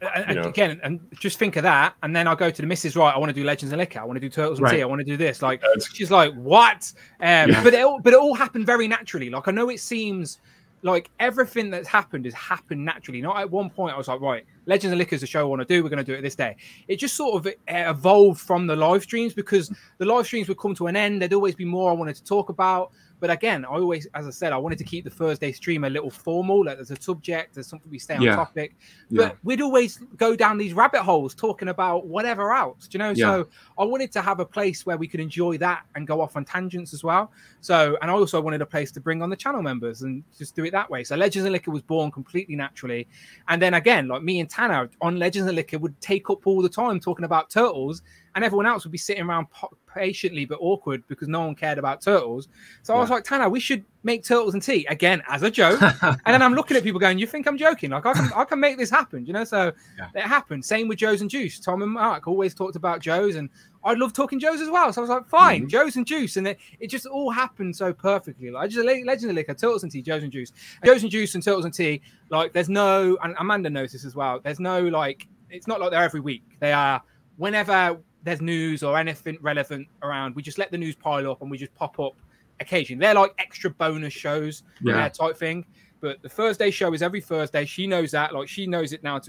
Again, and just think of that, and then I'll go to the missus. Right, I want to do Legends and Liquor. I want to do Turtles and Tea. I want to do this. Like, she's like, what? But it all happened very naturally. Like, I know it seems like everything that's happened has happened naturally. Not at one point I was like, right, Legends and Liquor is the show I want to do. We're going to do it this day. It just sort of evolved from the live streams, because the live streams would come to an end. There'd always be more I wanted to talk about. But again, I always, as I said, I wanted to keep the Thursday stream a little formal. Like, there's a subject, there's something we stay on topic. But we'd always go down these rabbit holes talking about whatever else, you know? So I wanted to have a place where we could enjoy that and go off on tangents as well. So, and I also wanted a place to bring on the channel members and just do it that way. So Legends and Liquor was born completely naturally. And then again, like me and Tanner on Legends and Liquor would take up all the time talking about Turtles, and everyone else would be sitting around patiently but awkward because no one cared about Turtles. So I was like, Tanner, we should make Turtles and Tea again as a joke. And then I'm looking at people going, you think I'm joking? Like, I can make this happen, you know? So it happened. Same with Joe's and Juice. Tom and Mark always talked about Joe's, and I love talking Joe's as well. So I was like, fine, Joe's and Juice. And it just all happened so perfectly. Like, just Legends and Liquor, Turtles and Tea, Joe's and Juice. Joe's and Juice and Turtles and Tea, like, there's no, and Amanda knows this as well, there's no, like, it's not like they're every week. They are whenever there's news or anything relevant around, we just let the news pile up and we just pop up occasionally. They're like extra bonus shows, type thing. But the Thursday show is every Thursday. She knows that. Like, she knows it now.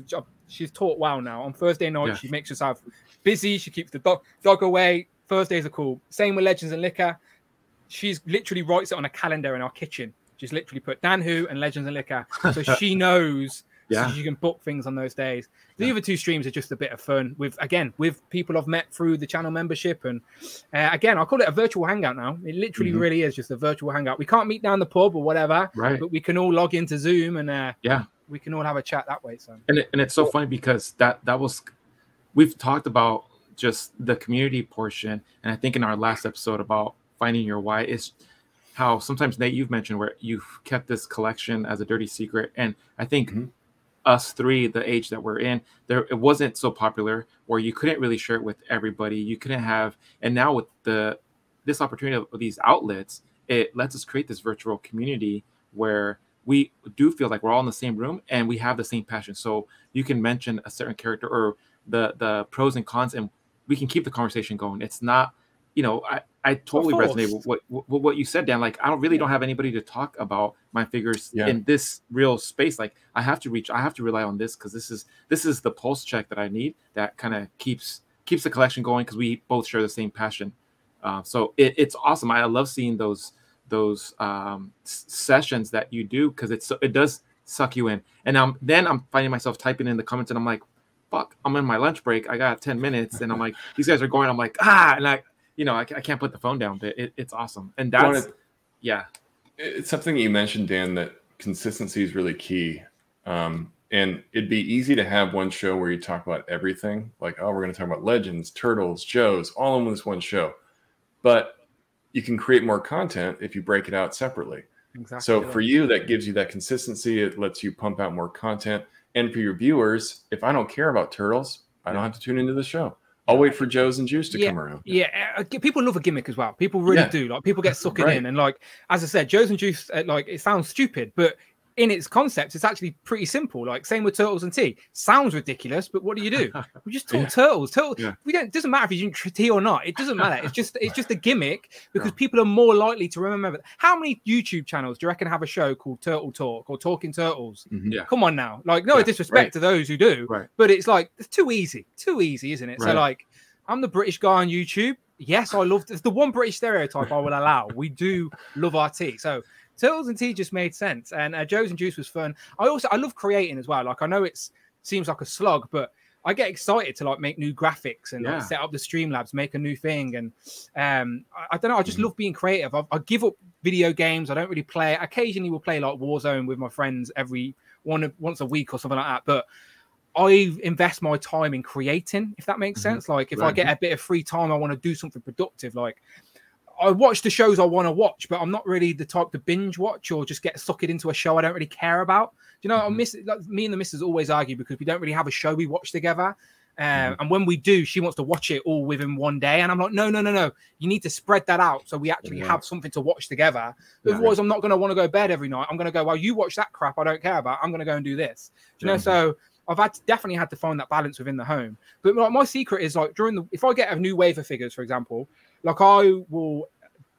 She's taught well now. On Thursday night, she makes herself busy. She keeps the dog away. Thursdays are cool. Same with Legends and Liquor. She's literally writes it on a calendar in our kitchen. Just literally put Dan Who and Legends and Liquor. So she knows. So you can book things on those days. The other two streams are just a bit of fun with people I've met through the channel membership. And again, I call it a virtual hangout now. It literally really is just a virtual hangout. We can't meet down the pub or whatever, but we can all log into Zoom and we can all have a chat that way. So and it's so funny because that was, we've talked about just the community portion, and I think in our last episode about finding your why is how sometimes, Nate, you've mentioned where you've kept this collection as a dirty secret, and I think us three, the age that we're in, it wasn't so popular, or you couldn't really share it with everybody. You couldn't have, and now with this opportunity of these outlets, it lets us create this virtual community where we do feel like we're all in the same room and we have the same passion. So you can mention a certain character or the pros and cons, and we can keep the conversation going. It's not, you know, I totally resonate with what you said, Dan. Like, I don't have anybody to talk about my figures in this real space. Like, I have to rely on this, because this is the pulse check that I need, that kind of keeps the collection going, because we both share the same passion. So it's awesome. I love seeing those sessions that you do, because it does suck you in. And then I'm finding myself typing in the comments, and I'm like, fuck, I'm in my lunch break. I got 10 minutes, and I'm like, these guys are going. I'm like, and I can't put the phone down, but it's awesome. And that's, it's something you mentioned, Dan, that consistency is really key. And it'd be easy to have one show where you talk about everything. Like, oh, we're going to talk about Legends, Turtles, Joe's, all in this one show. But you can create more content if you break it out separately. Exactly. So for you, that gives you that consistency. It lets you pump out more content. And for your viewers, if I don't care about Turtles, I don't have to tune into the show. I'll wait for Joe's and Juice to come around. Yeah, people love a gimmick as well. People really do. Like, people get sucked in, and like, as I said, Joe's and Juice, like, it sounds stupid, but in its concept, it's actually pretty simple. Like, same with Turtles and Tea. Sounds ridiculous, but what do? We just talk Turtles. It doesn't matter if you drink tea or not. It doesn't matter. It's just a gimmick, because people are more likely to remember. How many YouTube channels do you reckon have a show called Turtle Talk or Talking Turtles? Come on now. Like, no disrespect to those who do, but it's like, it's too easy, isn't it? So like, I'm the British guy on YouTube. Yes, I love the one British stereotype I will allow. We do love our tea. So Turtles and Tea just made sense, and Joe's and Juice was fun. I love creating as well. Like, I know it seems like a slog, but I get excited to like make new graphics and like, set up the Streamlabs, make a new thing, and I don't know. I just love being creative. I give up video games. I don't really play. Occasionally, we'll play like Warzone with my friends once a week or something like that, but I invest my time in creating, if that makes sense. Like, if I get a bit of free time, I want to do something productive. Like, I watch the shows I want to watch, but I'm not really the type to binge watch or just get sucked into a show I don't really care about. Do you know, me and the missus always argue because we don't really have a show we watch together. And when we do, she wants to watch it all within one day. And I'm like, no. You need to spread that out so we actually have something to watch together. Otherwise, I'm not going to want to go to bed every night. I'm going to go, well, you watch that crap I don't care about. I'm going to go and do this. Do you know, so I've definitely had to find that balance within the home. But like, my secret is like if I get a new wave of figures, for example, like I will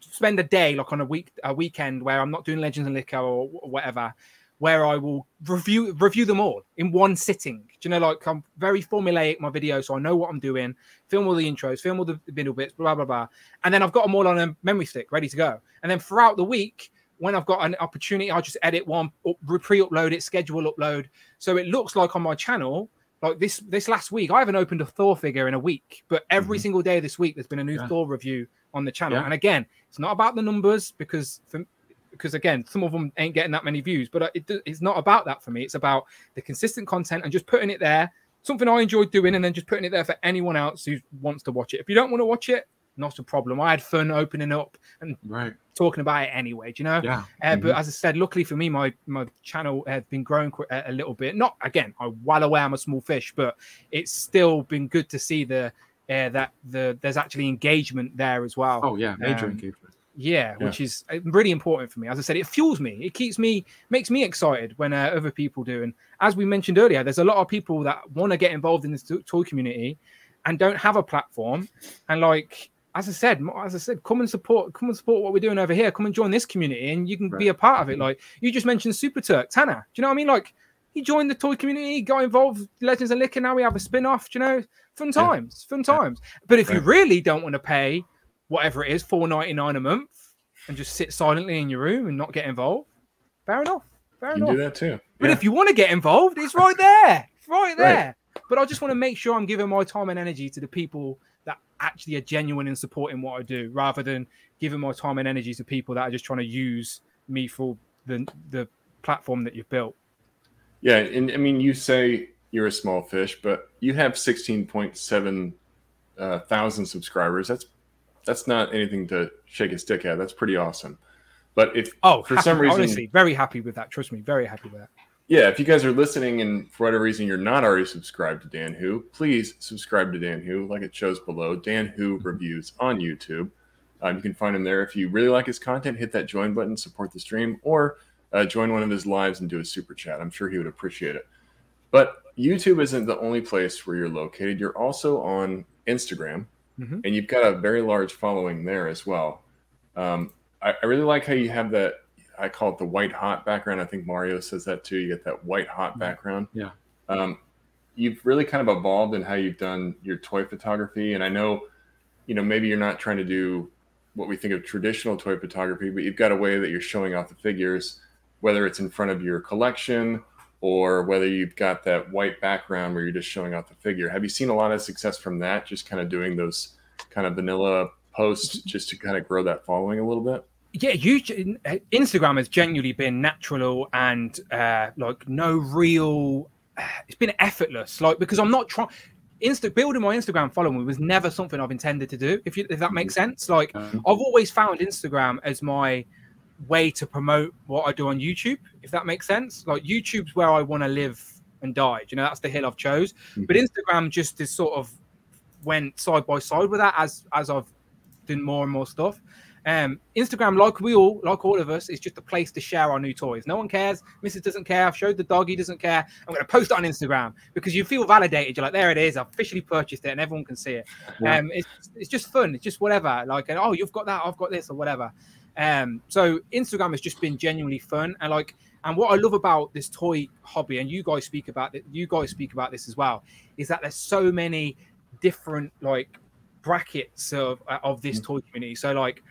spend a day like on a weekend where I'm not doing Legends and Liquor or whatever, where I will review them all in one sitting. Do you know, like I'm very formulaic my videos, so I know what I'm doing, film all the intros, film all the middle bits, blah, blah, blah. And then I've got them all on a memory stick ready to go. And then throughout the week, when I've got an opportunity, I'll just edit one, pre-upload it, schedule upload. So it looks like on my channel, like this last week, I haven't opened a Thor figure in a week, but every single day this week, there's been a new Thor review on the channel. And again, it's not about the numbers because again, some of them ain't getting that many views, but it's not about that for me. It's about the consistent content and just putting it there, something I enjoy doing, and then just putting it there for anyone else who wants to watch it. If you don't want to watch it, not a problem. I had fun opening up and talking about it anyway, do you know? But as I said, luckily for me, my channel has been growing a little bit. Not, again, I'm well aware I'm a small fish, but it's still been good to see that there's actually engagement there as well. Oh, yeah, major engagement. Yeah, which is really important for me. As I said, it fuels me. It makes me excited when other people do. And as we mentioned earlier, there's a lot of people that want to get involved in this toy community and don't have a platform. And like, as I said, come and support what we're doing over here. Come and join this community, and you can be a part of it. Like you just mentioned, Super Turk Tanner. Do you know what I mean? Like he joined the toy community, got involved with Legends and Liquor. Now we have a spin-off. Do you know, fun times. But if you really don't want to pay whatever it is, $4.99 a month, and just sit silently in your room and not get involved, fair enough. You can do that too. But if you want to get involved, it's right there. It's right there. But I just want to make sure I'm giving my time and energy to the people that actually are genuine in supporting what I do, rather than giving my time and energy to people that are just trying to use me for the platform that you've built. Yeah, and I mean, you say you're a small fish, but you have 16.7 thousand subscribers. That's not anything to shake a stick at. That's pretty awesome. But if for some reason, honestly, very happy with that. Trust me, very happy with that. Yeah, if you guys are listening and for whatever reason you're not already subscribed to Dan Who, please subscribe to Dan Who, like it shows below. Dan Who Reviews on YouTube. You can find him there. If you really like his content, hit that join button, support the stream, or join one of his lives and do a super chat. I'm sure he would appreciate it. But YouTube isn't the only place where you're located. You're also on Instagram, and you've got a very large following there as well. I really like how you have that. I call it the white hot background. I think Mario says that too. You get that white hot background. Yeah. You've really kind of evolved in how you've done your toy photography. And I know, maybe you're not trying to do what we think of traditional toy photography, but you've got a way that you're showing off the figures, whether it's in front of your collection or whether you've got that white background where you're just showing off the figure. Have you seen a lot of success from that? Just kind of doing those kind of vanilla posts just to kind of grow that following a little bit? Yeah, Instagram has genuinely been natural and like no real. It's been effortless, like because I'm not trying. Building my Instagram following was never something I've intended to do. If that makes sense, like I've always found Instagram as my way to promote what I do on YouTube. If that makes sense, like YouTube's where I want to live and die. That's the hill I've chose. But Instagram just is sort of went side by side with that as I've done more and more stuff. Instagram, like all of us, is just a place to share our new toys. No one cares. Mrs. doesn't care. I've showed the dog. He doesn't care. I'm going to post it on Instagram because you feel validated. You're like, there it is. I've officially purchased it and everyone can see it. Yeah. It's just fun. It's just whatever. Like, oh, you've got that. I've got this or whatever. So Instagram has just been genuinely fun. And what I love about this toy hobby, and you guys speak about this as well, is that there's so many different like brackets of this toy community. So like,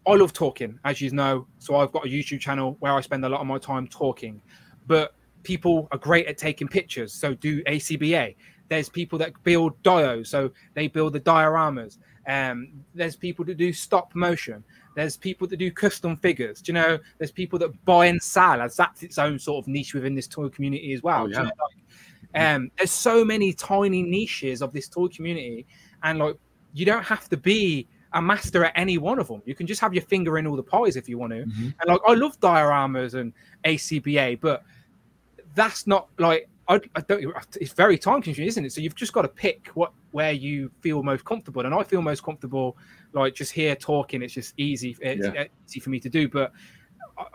I love talking, as you know. So I've got a YouTube channel where I spend a lot of my time talking. But people are great at taking pictures, so do ACBA. There's people that build diodes, so they build the dioramas. There's people that do stop motion. There's people that do custom figures. Do you know? There's people that buy and sell, as that's its own sort of niche within this toy community as well. Oh, yeah. Do you know? There's so many tiny niches of this toy community, and like you don't have to be a master at any one of them. You can just have your finger in all the pies if you want to. And like I love dioramas and ACBA, but that's not like I don't. It's very time consuming, isn't it? So you've just got to pick where you feel most comfortable, and I feel most comfortable like just here talking. It's just easy. It's easy for me to do, but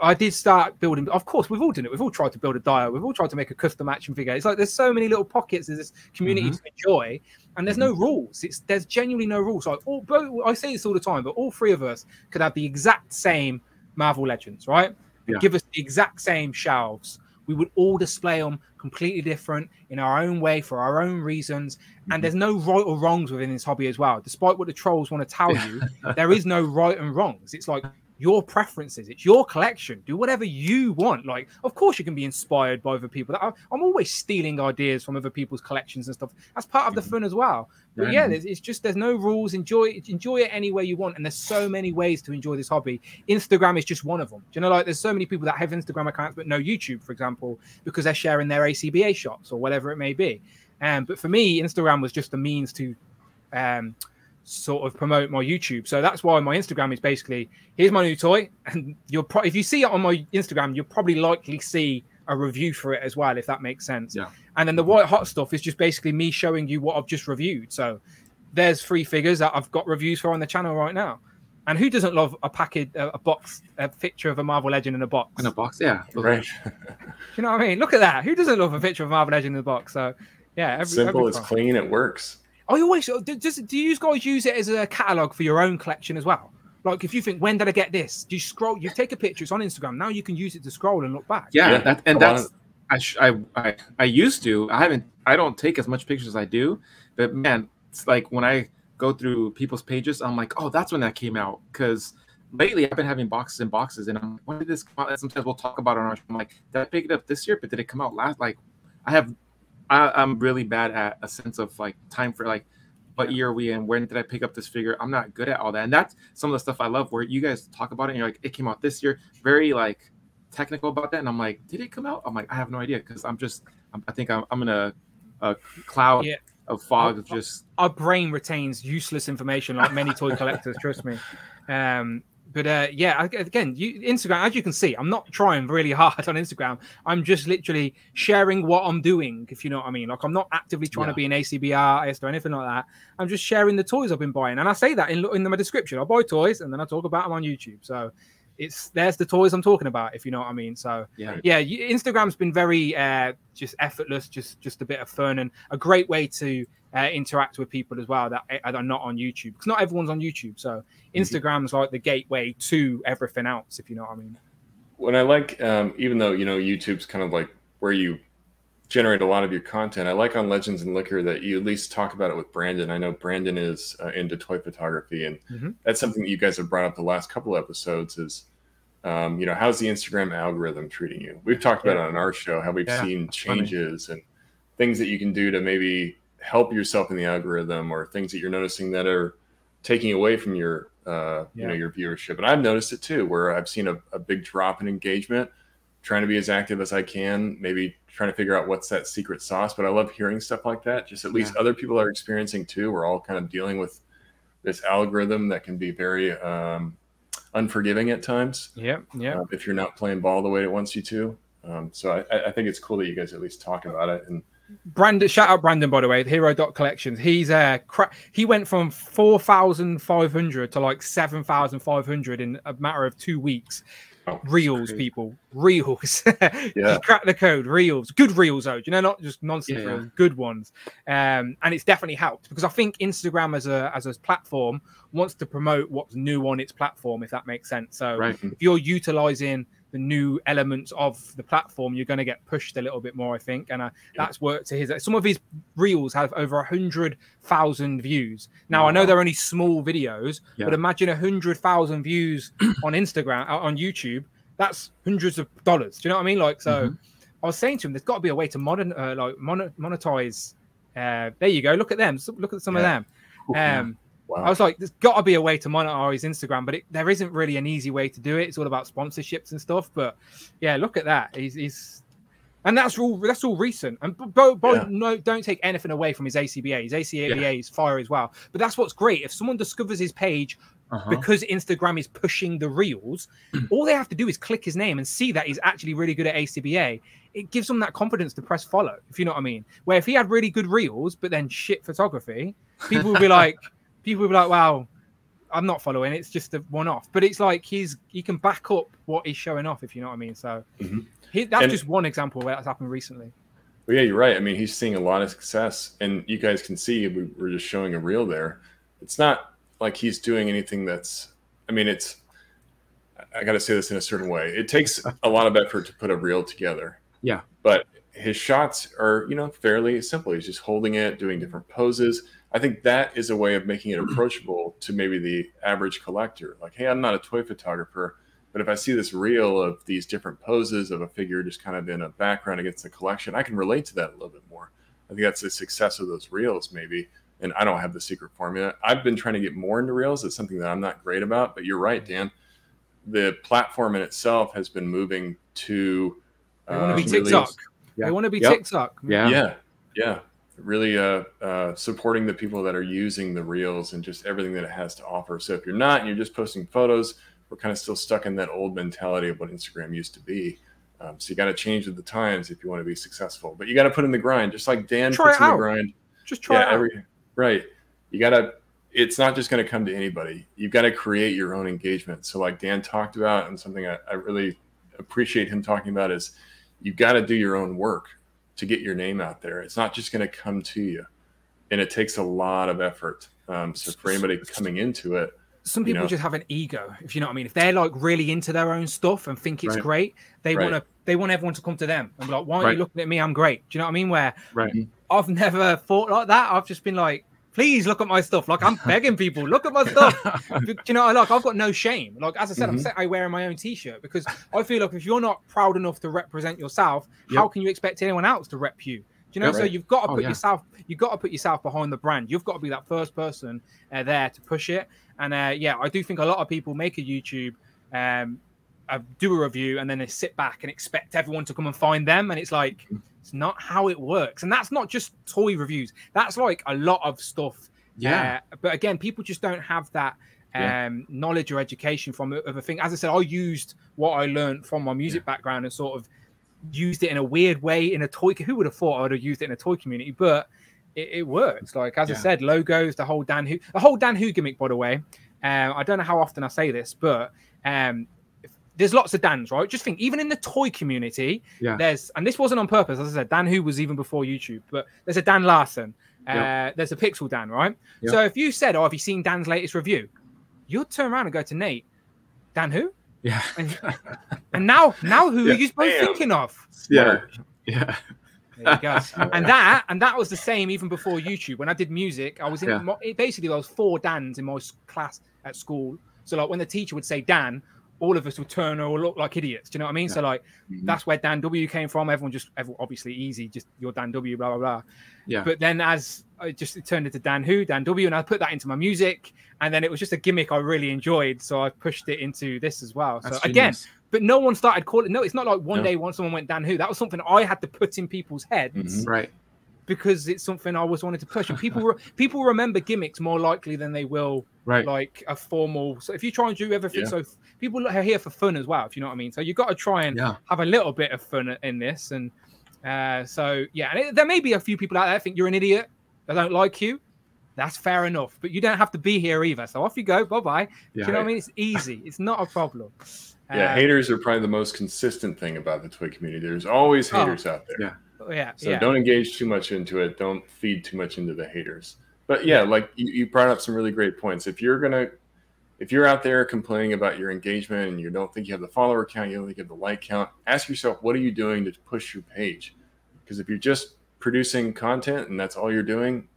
I did start building. Of course, we've all done it. We've all tried to build a dio. We've all tried to make a custom action figure. It's like there's so many little pockets of this community to enjoy, and there's no rules. There's genuinely no rules. Like I say this all the time, but all three of us could have the exact same Marvel Legends, right? Give us the exact same shelves. We would all display them completely different in our own way for our own reasons. And there's no right or wrongs within this hobby as well. Despite what the trolls want to tell you, there is no right and wrongs. It's like your preferences. It's your collection. Do whatever you want. Like, of course, you can be inspired by other people. I'm always stealing ideas from other people's collections and stuff. That's part of the fun as well. But yeah, it's just there's no rules. Enjoy it any way you want. And there's so many ways to enjoy this hobby. Instagram is just one of them. Do you know, like there's so many people that have Instagram accounts but no YouTube, for example, because they're sharing their ACBA shots or whatever it may be. But for me, Instagram was just a means to sort of promote my YouTube. So that's why my Instagram is basically, here's my new toy, and if you see it on my Instagram, you'll probably likely see a review for it as well, if that makes sense. Yeah. And then the white hot stuff is just basically me showing you what I've just reviewed. So there's 3 figures that I've got reviews for on the channel right now. And who doesn't love a package, a box, a picture of a Marvel Legend in a box? In a box, yeah. Right. You know what I mean? Look at that. Who doesn't love a picture of a Marvel Legend in a box? So yeah, simple, it's clean, it works. I always do you guys use it as a catalog for your own collection as well? Like if you think, when did I get this? Do you scroll? You take a picture. It's on Instagram. Now you can use it to scroll and look back. Yeah. I used to. I don't take as much pictures as I do, but man, it's like when I go through people's pages, I'm like, oh, that's when that came out. Because lately I've been having boxes and boxes, and I'm like, when did this come out? And sometimes we'll talk about it on our show. I'm like, did I pick it up this year? But did it come out last? Like, I'm really bad at a sense of like time for like what year are we in? When did I pick up this figure? I'm not good at all that. And that's some of the stuff I love where you guys talk about it and you're like, it came out this year. Very like technical about that. And I'm like, did it come out? I'm like, I have no idea. Because I think I'm in a cloud of fog of just. Our brain retains useless information like many toy collectors, trust me. But yeah, again, Instagram, as you can see, I'm not trying really hard on Instagram. I'm just literally sharing what I'm doing, if you know what I mean. Like, I'm not actively trying to be an ACB artist or anything like that. I'm just sharing the toys I've been buying. And I say that in my description. I buy toys and then I talk about them on YouTube. So there's the toys I'm talking about, if you know what I mean. So yeah, Instagram's been very just effortless, just a bit of fun and a great way to interact with people as well that are not on YouTube, because not everyone's on YouTube. So Instagram's like the gateway to everything else, if you know what I mean. What I like, even though YouTube's kind of like where you generate a lot of your content, I like on Legends and Liquor that you at least talk about it with Brandon. I know Brandon is into toy photography, and that's something that you guys have brought up the last couple episodes is, how's the Instagram algorithm treating you? We've talked about it on our show, how we've seen changes and things that you can do to maybe help yourself in the algorithm, or things that you're noticing that are taking away from your your viewership. And I've noticed it too, where I've seen a big drop in engagement, trying to be as active as I can, maybe trying to figure out what's that secret sauce. But I love hearing stuff like that. Just at least other people are experiencing too. We're all kind of dealing with this algorithm that can be very unforgiving at times. If you're not playing ball the way it wants you to. So I think it's cool that you guys at least talk about it. And Brandon, shout out Brandon, by the way, Hero Collections. He's he went from 4,500 to like 7,500 in a matter of 2 weeks. Reels, people, reels. You crack the code. Reels, good reels though. Not just nonsense reels, good ones. And it's definitely helped, because I think Instagram as a platform wants to promote what's new on its platform, if that makes sense. So if you're utilizing new elements of the platform, you're going to get pushed a little bit more, I think. And that's worked to his. Some of his reels have over 100,000 views. Now I know they're only small videos, but imagine 100,000 views on Instagram, on YouTube. That's hundreds of dollars. Do you know what I mean? Like, so I was saying to him, there's got to be a way to monetize. There you go. Look at them. Look at some of them. Wow. I was like, there's got to be a way to monetize Instagram, but there isn't really an easy way to do it. It's all about sponsorships and stuff. But yeah, look at that. And that's all recent. And no, don't take anything away from his ACBA. His ACBA is fire as well. But that's what's great. If someone discovers his page because Instagram is pushing the reels, all they have to do is click his name and see that he's actually really good at ACBA. It gives them that confidence to press follow, if you know what I mean. Where if he had really good reels, but then shit photography, people would be like, wow, I'm not following. It's just a one-off. But it's like he can back up what he's showing off, if you know what I mean. So that's just one example where that's happened recently. Well, yeah, you're right. I mean, he's seeing a lot of success, and you guys can see we're just showing a reel there. It's not like he's doing anything that's. I mean, I got to say this in a certain way. It takes a lot of effort to put a reel together. Yeah. But his shots are, fairly simple. He's just holding it, doing different poses. I think that is a way of making it approachable to maybe the average collector. Like, hey, I'm not a toy photographer, but if I see this reel of these different poses of a figure just kind of in a background against the collection, I can relate to that a little bit more. I think that's the success of those reels, maybe. And I don't have the secret formula. I've been trying to get more into reels. It's something that I'm not great about, but you're right, Dan. The platform in itself has been moving to they want to be TikTok. They want to be TikTok. Yeah. Really supporting the people that are using the reels and just everything that it has to offer. So if you're not and you're just posting photos, we're kind of still stuck in that old mentality of what Instagram used to be. So you got to change with the times if you want to be successful. But you got to put in the grind, just like Dan puts in the grind. Just try it out. Right. You got to. It's not just going to come to anybody. You've got to create your own engagement. So like Dan talked about, and something I really appreciate him talking about is you've got to do your own work to get your name out there. It's not just going to come to you, and it takes a lot of effort. So for anybody coming into it, some people just have an ego, if you know what I mean. If they're like really into their own stuff and think it's great, they want everyone to come to them and be like, why aren't you looking at me? I'm great. Do you know what I mean? Where I've never thought like that. I've just been like, please look at my stuff. Like, I'm begging people, look at my stuff. You know, like, I've got no shame. Like, as I said, I wear my own t-shirt because I feel like if you're not proud enough to represent yourself, how can you expect anyone else to rep you? Do you know? So you've got to put yourself behind the brand. You've got to be that first person there to push it. And I do think a lot of people make a YouTube, do a review, and then they sit back and expect everyone to come and find them. And it's like, it's not how it works. And that's not just toy reviews. That's like a lot of stuff. Yeah. But again, people just don't have that knowledge or education from a thing. As I said, I used what I learned from my music background and sort of used it in a weird way in a toy. Who would have thought I would have used it in a toy community? But it works. Like, as I said, logos, the whole Dan Who gimmick, by the way. I don't know how often I say this, but there's lots of Dans, right? Just think, even in the toy community, there's, and this wasn't on purpose, as I said, Dan Who was even before YouTube, but there's a Dan Larson, there's a Pixel Dan, right? So if you said, have you seen Dan's latest review? You'd turn around and go to Nate, Dan Who? Yeah. And now who are you both thinking of? Yeah. There you go. And that was the same even before YouTube. When I did music, I was in basically there was 4 Dans in my class at school. So like when the teacher would say Dan, all of us would turn or look like idiots. Do you know what I mean? So like that's where Dan W came from. Everyone obviously easy, just your Dan W, blah blah blah. Yeah. But then as it turned into Dan Who, Dan W, and I put that into my music, and then it was just a gimmick I really enjoyed, so I pushed it into this as well. That's so again, but no one started calling. No, it's not like one day someone went Dan Who. That was something I had to put in people's heads, right? Because it's something I always wanted to push, and people remember gimmicks more likely than they will like a formal. So if you try and do everything, so people are here for fun as well, if you know what I mean. So you've got to try and have a little bit of fun in this, and and there may be a few people out there think you're an idiot, they don't like you. That's fair enough, but you don't have to be here either. So off you go, bye bye. Do you know what I mean? It's easy. It's not a problem. Haters are probably the most consistent thing about the toy community. There's always haters out there. So don't engage too much into it. Don't feed too much into the haters. But like you brought up some really great points. If you're gonna if you're out there complaining about your engagement and you don't think you have the follower count, you don't think you have the like count, ask yourself, what are you doing to push your page? Because if you're just producing content and that's all you're doing,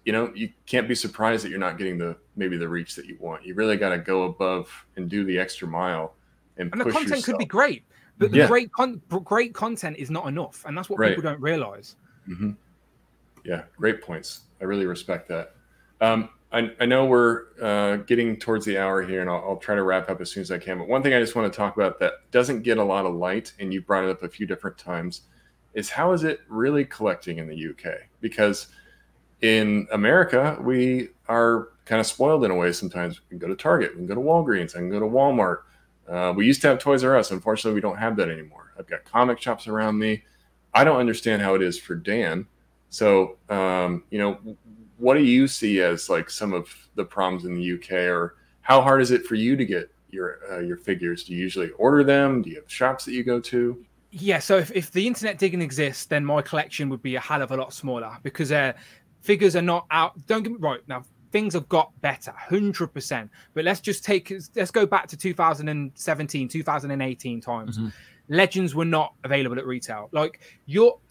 you know, you can't be surprised that you're not getting maybe the reach that you want. You really got to go above and do the extra mile and push the content yourself. Could be great, but the great content is not enough, and that's what people don't realize. Mm-hmm. Yeah, great points. I really respect that. I know we're getting towards the hour here, and I'll try to wrap up as soon as I can. But one thing I just want to talk about that doesn't get a lot of light, and you brought it up a few different times, is how is it really collecting in the UK? Because in America, we are kind of spoiled in a way. Sometimes we can go to Target, we can go to Walgreens, I can go to Walmart. We used to have Toys R Us. Unfortunately, we don't have that anymore. I've got comic shops around me. I don't understand how it is for Dan. So, you know, what do you see as like some of the problems in the UK, or how hard is it for you to get your figures? Do you usually order them? Do you have shops that you go to? Yeah, so if the internet didn't exist, then my collection would be a hell of a lot smaller, because figures are not out. Don't get me right now. Things have got better, 100%. But let's go back to 2017, 2018 times. Mm-hmm. Legends were not available at retail. Like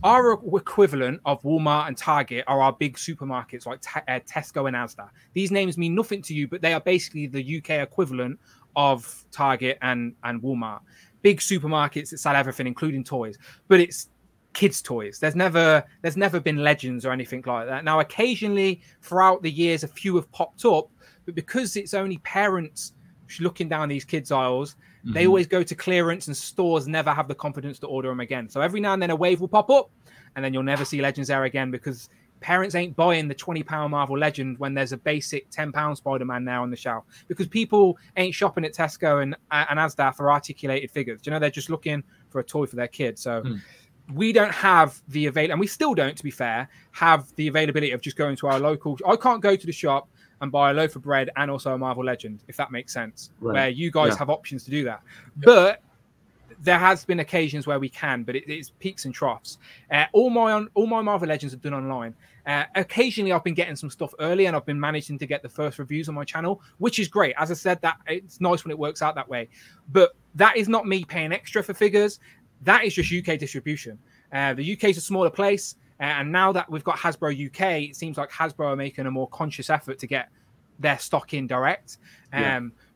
our equivalent of Walmart and Target are our big supermarkets like Tesco and Asda. These names mean nothing to you, but they are basically the UK equivalent of Target and Walmart. Big supermarkets that sell everything, including toys. But it's kids' toys. There's never been Legends or anything like that. Now, occasionally throughout the years, a few have popped up, but because it's only parents looking down these kids' aisles, they always go to clearance, and stores never have the confidence to order them again. So every now and then a wave will pop up, and then you'll never see Legends there again, because parents ain't buying the £20 Marvel Legend when there's a basic £10 Spider-Man now on the shelf, because people ain't shopping at Tesco and Asda for articulated figures. You know, they're just looking for a toy for their kid. So we don't have the and we still don't, to be fair, have the availability of just going to our local. I can't go to the shop and buy a loaf of bread and also a Marvel Legend, if that makes sense, where you guys have options to do that. But there has been occasions where we can, but it's peaks and troughs. All my Marvel Legends are done online. Occasionally, I've been getting some stuff early, and I've been managing to get the first reviews on my channel, which is great. As I said, that it's nice when it works out that way. But that is not me paying extra for figures. That is just UK distribution. The UK is a smaller place. And now that we've got Hasbro UK, it seems like Hasbro are making a more conscious effort to get their stock in direct.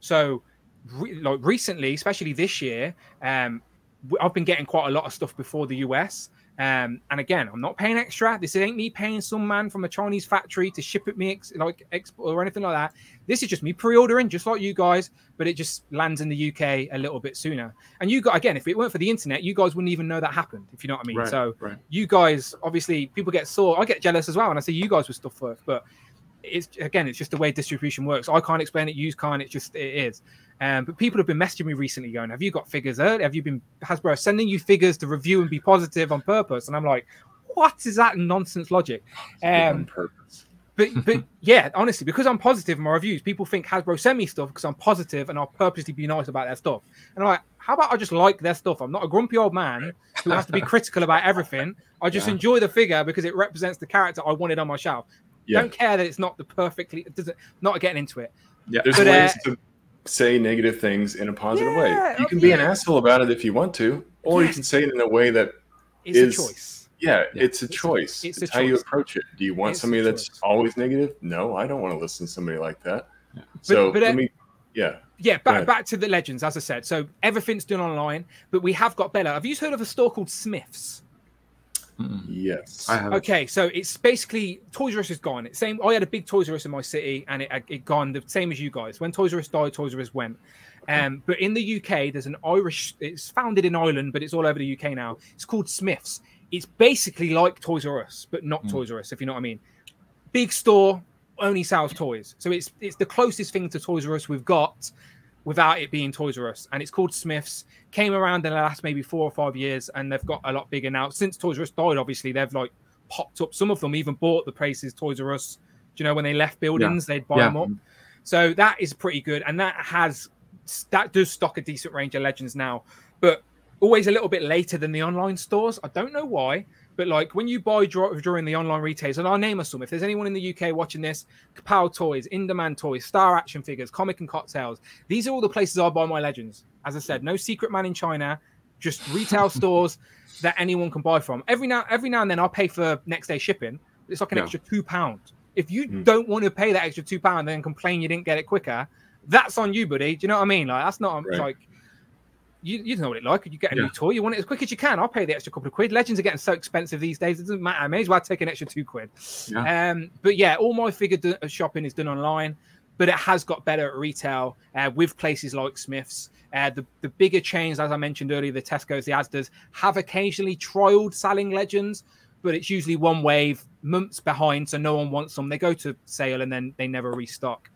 So recently, especially this year, I've been getting quite a lot of stuff before the US. And again, I'm not paying extra. This ain't me paying some man from a Chinese factory to ship it me export or anything like that. This is just me pre-ordering, just like you guys, but it just lands in the UK a little bit sooner. And you got, again, if it weren't for the internet, you guys wouldn't even know that happened, if you know what I mean. You guys, obviously, people get sore. I get jealous as well, and I see you guys with stuff first. But it's just the way distribution works. I can't explain it. You can't. It is. But people have been messaging me recently going, have you got figures early? Have you been Hasbro sending you figures to review and be positive on purpose? And I'm like, what is that nonsense logic? On purpose. But yeah, honestly, because I'm positive in my reviews, people think Hasbro send me stuff because I'm positive and I'll purposely be nice about their stuff. And I'm like, how about I just like their stuff? I'm not a grumpy old man who has to be critical about everything. I just enjoy the figure because it represents the character I wanted on my shelf. Don't care that it's not not getting into it. There's ways to say negative things in a positive way. You can be an asshole about it if you want to, or you can say it in a way that is a choice. It's a choice. It's how you approach it. Do you want somebody that's always negative? No, I don't want to listen to somebody like that. So back to the Legends, as I said. So everything's done online, but we have got better. Have you heard of a store called Smith's? Yes, I have. Okay, so it's basically Toys R Us is gone. It's same. I had a big Toys R Us in my city, and it gone the same as you guys. When Toys R Us died, Toys R Us went. But in the UK, there's an Irish. It's founded in Ireland, but it's all over the UK now. It's called Smith's. It's basically like Toys R Us, but not Toys R Us, if you know what I mean. Big store, only sells toys. So it's the closest thing to Toys R Us we've got without it being Toys R Us. And it's called Smith's. Came around in the last maybe 4 or 5 years, and they've got a lot bigger now. Since Toys R Us died, obviously, they've like popped up. Some of them even bought the places Toys R Us. Do you know when they left buildings, they'd buy them up? So that is pretty good. And that does stock a decent range of Legends now. But always a little bit later than the online stores. I don't know why, But like when you buy during the online retailers, and I'll name us some. If there's anyone in the UK watching this, POW Toys, In-Demand Toys, Star Action Figures, Comic and Cocktails. These are all the places I buy my Legends. As I said, no secret man in China, just retail stores that anyone can buy from. Every now and then I'll pay for next day shipping. It's like an extra £2. If you don't want to pay that extra £2 and then complain you didn't get it quicker, that's on you, buddy. Do you know what I mean? Like that's not like you know what it's like. You get a new toy, you want it as quick as you can. I'll pay the extra couple of quid. Legends are getting so expensive these days. It doesn't matter. I may as well take an extra £2. Yeah. But yeah, all my figure shopping is done online, but it has got better at retail with places like Smith's. The bigger chains, as I mentioned earlier, the Tesco's, the Asda's, have occasionally trialed selling Legends, but it's usually one wave, months behind, so no one wants them. They go to sale and then they never restock.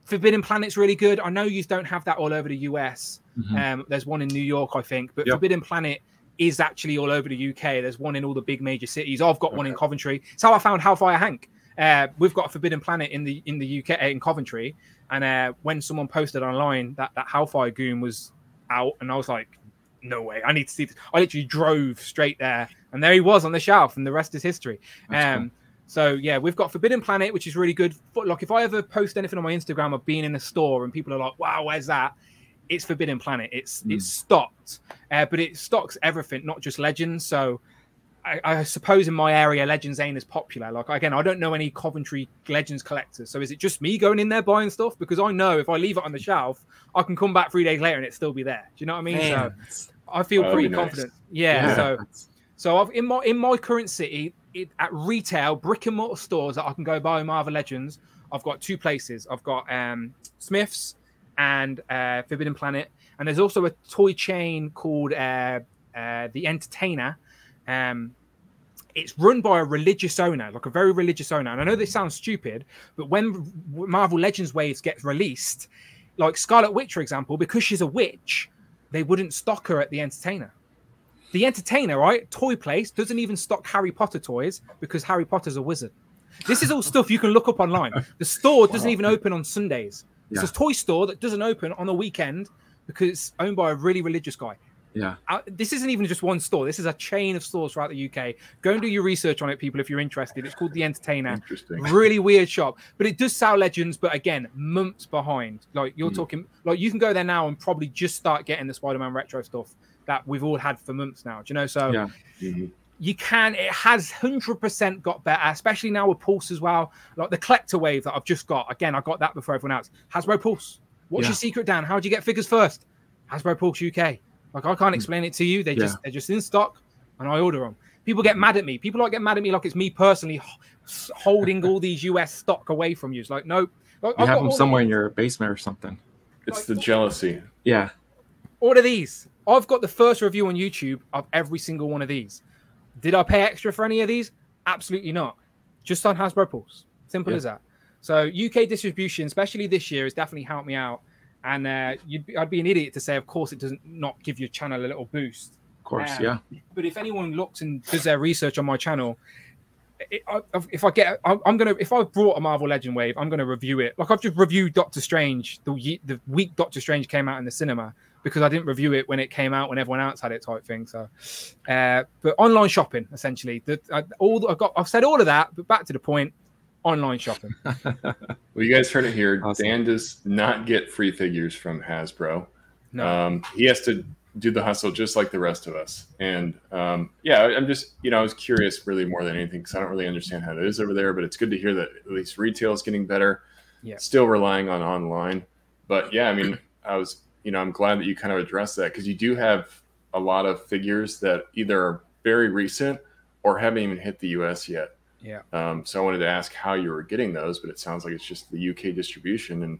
Forbidden Planet's really good. I know you don't have that all over the US. There's one in New York, I think, but Forbidden Planet is actually all over the UK. There's one in all the big major cities. I've got one in Coventry. It's how I found Hellfire Hank. We've got a Forbidden Planet in the UK in Coventry, and when someone posted online that Hellfire Goon was out, and I was like, no way, I need to see this. I literally drove straight there, and there he was on the shelf, and the rest is history. Cool. So yeah, we've got Forbidden Planet, which is really good. Like if I ever post anything on my Instagram of being in a store and people are like, wow, where's that? It's Forbidden Planet. It's stocked, but it stocks everything, not just Legends. So I suppose in my area, Legends ain't as popular. Like again, I don't know any Coventry Legends collectors. So is it just me going in there buying stuff? Because I know if I leave it on the shelf, I can come back 3 days later and it still be there. Do you know what I mean? Man. So I feel pretty confident. Nice. Yeah. So I've in my current city, at retail brick and mortar stores that I can go buy Marvel Legends, I've got two places. I've got Smith's and Forbidden Planet, and there's also a toy chain called The Entertainer. It's run by a religious owner, like a very religious owner. And I know this sounds stupid, but when Marvel Legends waves gets released, like Scarlet Witch, for example, because she's a witch, they wouldn't stock her at The Entertainer. The Entertainer, right? Toy place doesn't even stock Harry Potter toys because Harry Potter's a wizard. This is all stuff you can look up online. The store doesn't even open on Sundays. It's a toy store that doesn't open on the weekend because it's owned by a really religious guy. Yeah. This isn't even just one store. This is a chain of stores throughout the UK. Go and do your research on it, people, if you're interested. It's called The Entertainer. Interesting. Really weird shop. But it does sell Legends, but again, months behind. Like you're talking, like you can go there now and probably just start getting the Spider-Man retro stuff that we've all had for months now. Do you know? So you can, it has 100% got better, especially now with Pulse as well. Like the collector wave that I've just got. Again, I got that before everyone else. Hasbro Pulse. What's your secret, Dan? How do you get figures first? Hasbro Pulse UK. Like I can't explain it to you. They're just in stock, and I order them. People get mad at me. People like get mad at me like it's me personally holding all these US stock away from you. It's like no, like, you have them somewhere in your basement or something. It's like, the jealousy. Yeah. Order these. I've got the first review on YouTube of every single one of these. Did I pay extra for any of these? Absolutely not. Just on Hasbro Pulse. Simple as that. So UK distribution, especially this year, has definitely helped me out. And I'd be an idiot to say, of course, it doesn't not give your channel a little boost. Of course, yeah. But if anyone looks and does their research on my channel, if I brought a Marvel Legend wave, I'm gonna review it. Like I've just reviewed Doctor Strange the week Doctor Strange came out in the cinema because I didn't review it when it came out when everyone else had it, type thing. So, but online shopping essentially. I've said all of that, but back to the point. Online shopping. Well, you guys heard it here. Awesome. Dan does not get free figures from Hasbro. No. He has to do the hustle just like the rest of us. And yeah, I'm just, I was curious really more than anything because I don't really understand how it is over there, but it's good to hear that at least retail is getting better. Yeah. Still relying on online. But yeah, I mean, I'm glad that you kind of addressed that because you do have a lot of figures that either are very recent or haven't even hit the US yet. Yeah. So I wanted to ask how you were getting those, but it sounds like it's just the UK distribution. And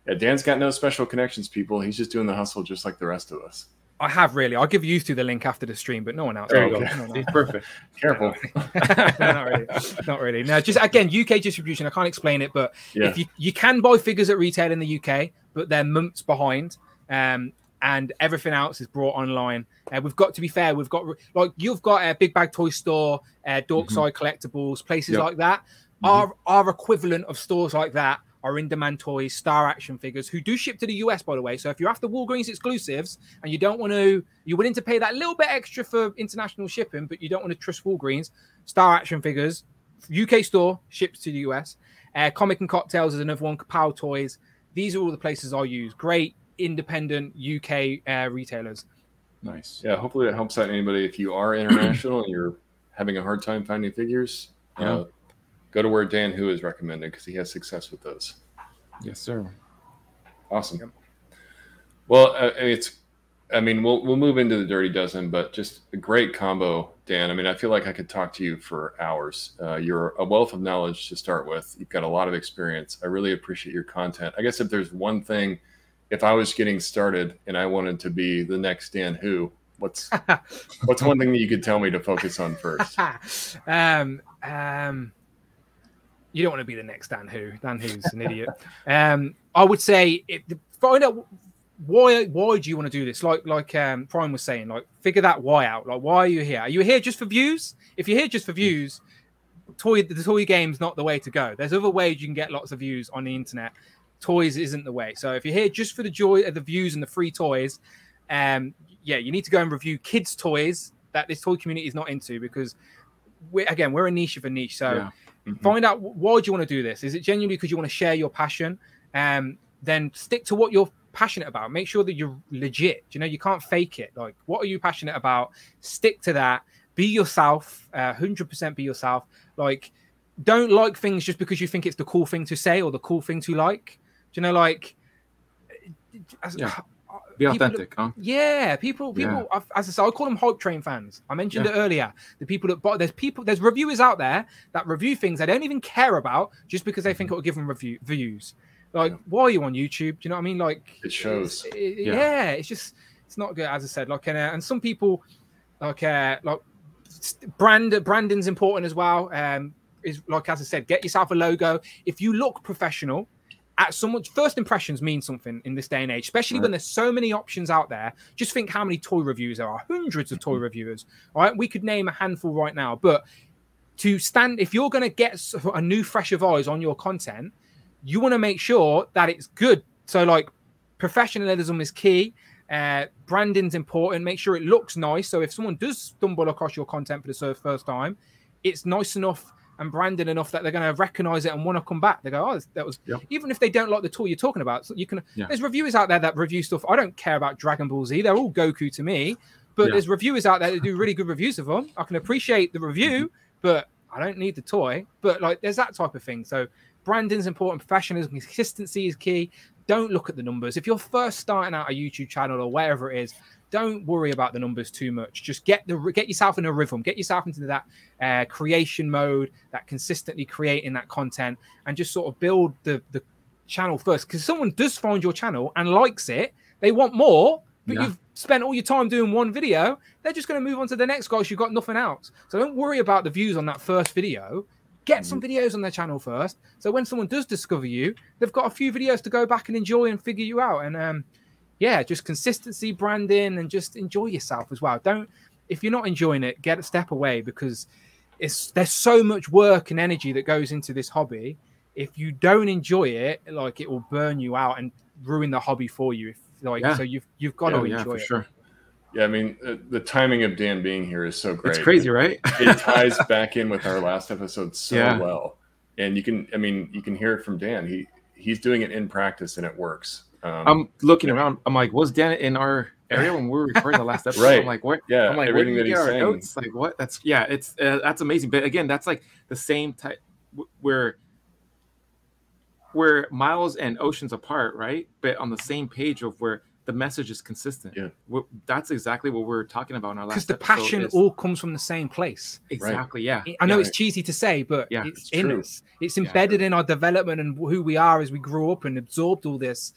yeah, Dan's got no special connections, people. He's just doing the hustle just like the rest of us. I have really. I'll give you two the link after the stream, but no one else. There you go. No. Perfect. Careful. Not really. No, just again, UK distribution. I can't explain it, but if you can buy figures at retail in the UK, but they're months behind. And everything else is brought online. We've got to be fair. We've got like you've got a Big Bag Toy Store, Dorkside Collectibles, places like that. Our equivalent of stores like that are in-demand toys, Star Action figures, who do ship to the US, by the way. So if you're after Walgreens exclusives and you don't want to, you're willing to pay that little bit extra for international shipping, but you don't want to trust Walgreens, Star Action figures, UK store, ships to the US. Comic and Cocktails is another one, POW Toys. These are all the places I use. Great independent UK retailers. Nice. Yeah, hopefully that helps out anybody. If you are international and you're having a hard time finding figures, go to where Dan Hu is recommended because he has success with those. Yes, sir. Awesome. Yep. Well, we'll move into the Dirty Dozen, but just a great combo, Dan. I mean, I feel like I could talk to you for hours. You're a wealth of knowledge to start with. You've got a lot of experience. I really appreciate your content. I guess if there's one thing, if I was getting started and I wanted to be the next Dan Hu, what's one thing that you could tell me to focus on first? You don't want to be the next Dan Hu. Dan Hu's an idiot. I would say find out why do you want to do this? Like Prime was saying, like figure that why out. Like, why are you here? Are you here just for views? If you're here just for views, the toy game's not the way to go. There's other ways you can get lots of views on the internet. Toys isn't the way. So if you're here just for the joy of the views and the free toys, you need to go and review kids' toys that this toy community is not into, because we're a niche of a niche. So find out why do you want to do this? Is it genuinely because you want to share your passion? Then stick to what you're passionate about. Make sure that you're legit. You can't fake it. Like, what are you passionate about? Stick to that. Be yourself. 100% be yourself. Like, don't like things just because you think it's the cool thing to say or the cool thing to like. Be authentic, huh? Yeah, people. As I said, I call them hype train fans. I mentioned it earlier. The people that buy, there's reviewers out there that review things they don't even care about just because they think it will give them views. Like, why are you on YouTube? Do you know what I mean? Like, it shows. It's not good. As I said, like, and some people branding's important as well. Is like, as I said, get yourself a logo. If you look professional, first impressions mean something in this day and age, especially when there's so many options out there. Just think how many toy reviewers there are, hundreds of toy reviewers, right? We could name a handful right now, but if you're going to get a new fresh of eyes on your content, you want to make sure that it's good. So like, professionalism is key. Branding's important. Make sure it looks nice. So if someone does stumble across your content for the first time, it's nice enough and branded enough that they're going to recognize it and want to come back. They go, oh, that was, even if they don't like the toy you're talking about. So you can, there's reviewers out there that review stuff. I don't care about Dragon Ball Z. They're all Goku to me, but there's reviewers out there that do really good reviews of them. I can appreciate the review, but I don't need the toy. But like, there's that type of thing. So branding's important. Professionalism, consistency is key. Don't look at the numbers. If you're first starting out a YouTube channel or wherever it is, don't worry about the numbers too much. Just get yourself in a rhythm. Get yourself into that creation mode, that consistently creating that content, and just sort of build the channel first. Because someone does find your channel and likes it, they want more, but you've spent all your time doing one video. They're just going to move on to the next guy. You've got nothing else. So don't worry about the views on that first video. Get some videos on their channel first. So when someone does discover you, they've got a few videos to go back and enjoy and figure you out. And just consistency, branding, and just enjoy yourself as well. If you're not enjoying it, get a step away, because there's so much work and energy that goes into this hobby. If you don't enjoy it, like, it will burn you out and ruin the hobby for you. So you've got to enjoy it. Sure. Yeah, I mean, the timing of Dan being here is so great. It's crazy, right? It ties back in with our last episode so well. And you can hear it from Dan. He's doing it in practice and it works. I'm looking around. I'm like, was Dan in our area when we were recording the last episode? Right. I'm like, what? Yeah. I'm like, everything that he's saying. Notes? Like, what? That's amazing. But again, that's like the same type where we're miles and oceans apart, right? But on the same page of where the message is consistent. Yeah. That's exactly what we're talking about in our last episode. Because the passion all comes from the same place. Exactly, right. I know it's cheesy to say, but it's in true. us. It's embedded in our development and who we are as we grew up and absorbed all this.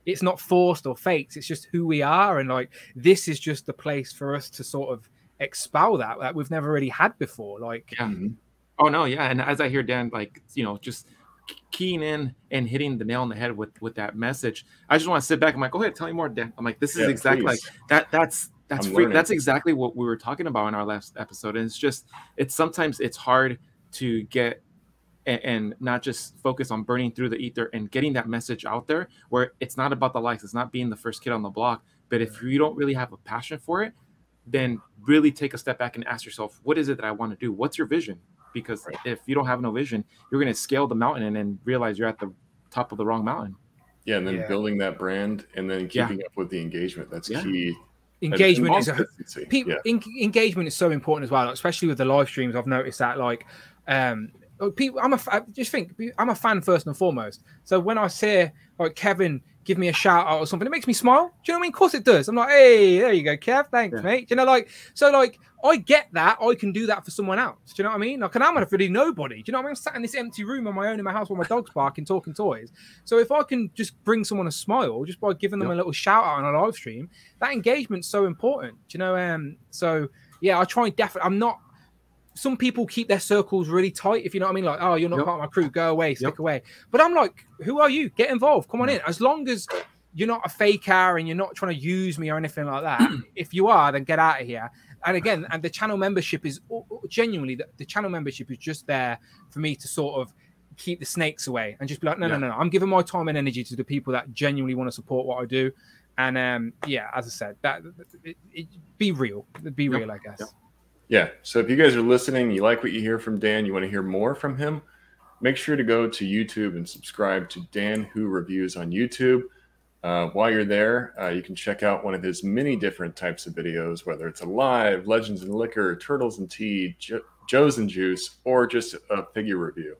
It's not forced or faked. It's just who we are. And like, this is just the place for us to sort of expel that we've never really had before. Like, oh no, yeah. And as I hear Dan, like, just keying in and hitting the nail on the head with that message, I just want to sit back. I'm like, go ahead, tell me more, Dan. I'm like, this is exactly please. Like that's free. That's exactly what we were talking about in our last episode. And sometimes it's hard to get and not just focus on burning through the ether and getting that message out there, where it's not about the likes, it's not being the first kid on the block. But if you don't really have a passion for it, then really take a step back and ask yourself, what is it that I want to do? What's your vision? Because if you don't have no vision, you're going to scale the mountain and then realize you're at the top of the wrong mountain. Yeah, and then building that brand and then keeping up with the engagement. That's key. Engagement engagement is so important as well, especially with the live streams. I've noticed that, like, people, I just think I'm a fan first and foremost. So when I say like Kevin give me a shout out or something, it makes me smile. Do you know what I mean? Of course it does. I'm like, hey, there you go, Kev. Thanks, mate. Do you know, like, so like I get that. I can do that for someone else. Do you know what I mean? Like, and I'm really nobody. Do you know what I mean? I'm sat in this empty room on my own in my house while my dog's barking, talking toys. So if I can just bring someone a smile just by giving them a little shout out on a live stream, that engagement's so important. Do you know? So yeah, I try and definitely. I'm not. Some people keep their circles really tight, if you know what I mean. Like, oh, you're not part of my crew, go away, stick away. But I'm like, who are you? Get involved. Come on in. As long as you're not a faker and you're not trying to use me or anything like that. If you are, then get out of here. And again, and the channel membership is genuinely, the channel membership is just there for me to sort of keep the snakes away and just be like, no. I'm giving my time and energy to the people that genuinely want to support what I do. And yeah, as I said, be real, I guess. Yeah. So if you guys are listening, you like what you hear from Dan, you want to hear more from him, make sure to go to YouTube and subscribe to Dan Who Reviews on YouTube. While you're there, you can check out one of his many different types of videos, whether it's a live, Legends and Liquor, Turtles and Tea, Joe's and Juice, or just a figure review.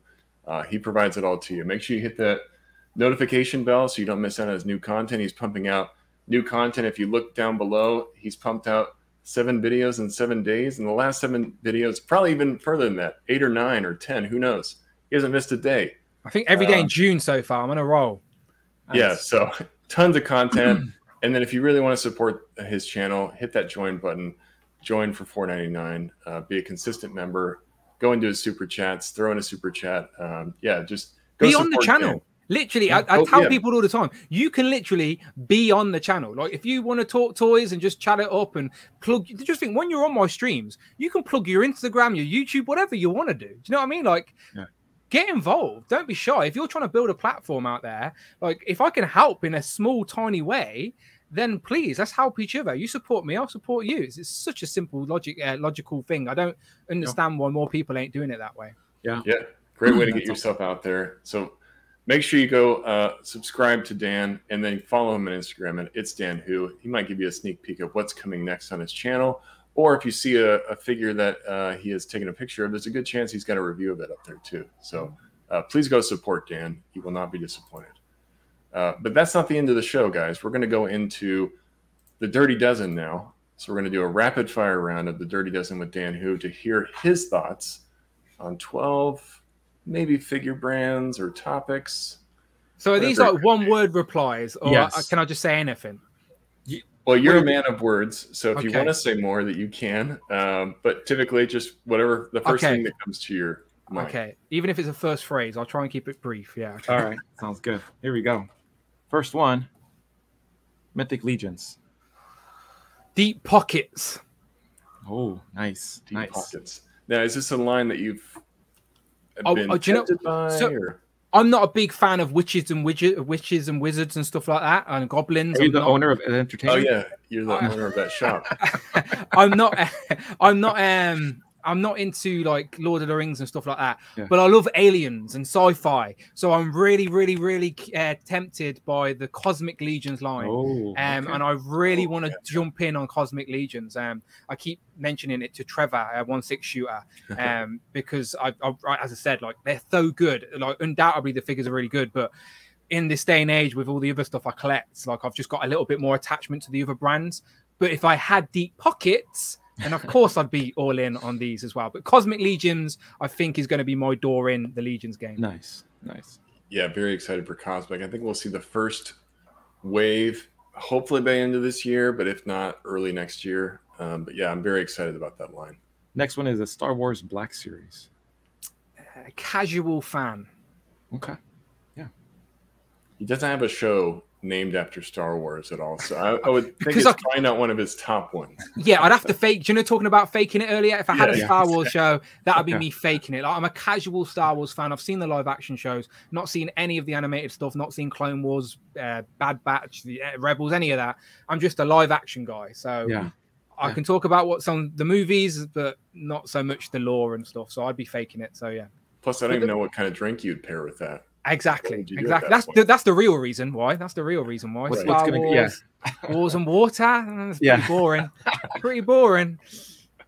He provides it all to you. Make sure you hit that notification bell so you don't miss out on his new content. He's pumping out new content. If you look down below, he's pumped out 7 videos in 7 days, and the last 7 videos, probably even further than that, 8 or 9 or 10, who knows? He hasn't missed a day. I think every day in June so far. I'm on a roll. Yeah, so tons of content. And then if you really want to support his channel, hit that join button, join for $4.99, be a consistent member, go into his super chats, throw in a super chat. Yeah, just go be on the channel. Dan. Literally, I tell people all the time, you can literally be on the channel. Like, if you want to talk toys and just chat it up and plug, just think when you're on my streams, you can plug your Instagram, your YouTube, whatever you want to do. Do you know what I mean? Like, get involved. Don't be shy. If you're trying to build a platform out there, like, if I can help in a small, tiny way, then please, let's help each other. You support me, I'll support you. It's such a simple logical thing. I don't understand why more people ain't doing it that way. Yeah. Great way to get yourself out there. So make sure you go subscribe to Dan and then follow him on Instagram at It's Dan Who. He might give you a sneak peek of what's coming next on his channel. Or if you see a figure that he has taken a picture of, there's a good chance he's got a review of it up there too. So please go support Dan. He will not be disappointed. But that's not the end of the show, guys. We're going to go into the Dirty Dozen now. So we're going to do a rapid fire round of the Dirty Dozen with Dan Who to hear his thoughts on 12 maybe figure brands or topics. So are these like one-word replies, or can I just say anything? Well, you're a man of words, so if you want to say more, that you can. But typically, just whatever the first thing that comes to your mind. Okay, even if it's a first phrase, I'll try and keep it brief. Yeah. Okay. All right, sounds good. Here we go. First one: Mythic Legions. Deep Pockets. Oh, nice. Deep Pockets. Now, is this a line that you've been tempted by? I'm not a big fan of witches and wizards and stuff like that, and goblins. Are you the owner of an entertainment? Oh yeah, you're the owner of that shop. I'm not into like Lord of the Rings and stuff like that. Yeah. But I love aliens and sci-fi, so I'm really tempted by the Cosmic Legions line. And I really want to jump in on Cosmic Legions. I keep mentioning it to Trevor, 1/6 shooter, because I, as I said, like, they're so good. Like, undoubtedly the figures are really good, but in this day and age with all the other stuff I collect, like, I've just got a little bit more attachment to the other brands. But if I had deep pockets, and of course I'd be all in on these as well. But Cosmic Legions, I think, is going to be my door in the Legions game. Nice. Yeah, very excited for Cosmic. I think we'll see the first wave, hopefully by the end of this year, but if not, early next year. But yeah, I'm very excited about that line. Next one is a Star Wars Black Series. Casual fan. Okay. Yeah. He doesn't have a show named after Star Wars at all. So I would think it's probably not one of his top ones. Yeah, I'd have to fake. Do you know, talking about faking it earlier? If I had a Star Wars show, that would be me faking it. Like, I'm a casual Star Wars fan. I've seen the live action shows, not seen any of the animated stuff, not seen Clone Wars, Bad Batch, the Rebels, any of that. I'm just a live action guy. So I can talk about what's on the movies, but not so much the lore and stuff. So I'd be faking it. So yeah. Plus, I don't even know what kind of drink you'd pair with that. Exactly. That's the real reason why. That's the real reason why. What's Star gonna Wars, Wars and water. It's pretty boring. Pretty boring.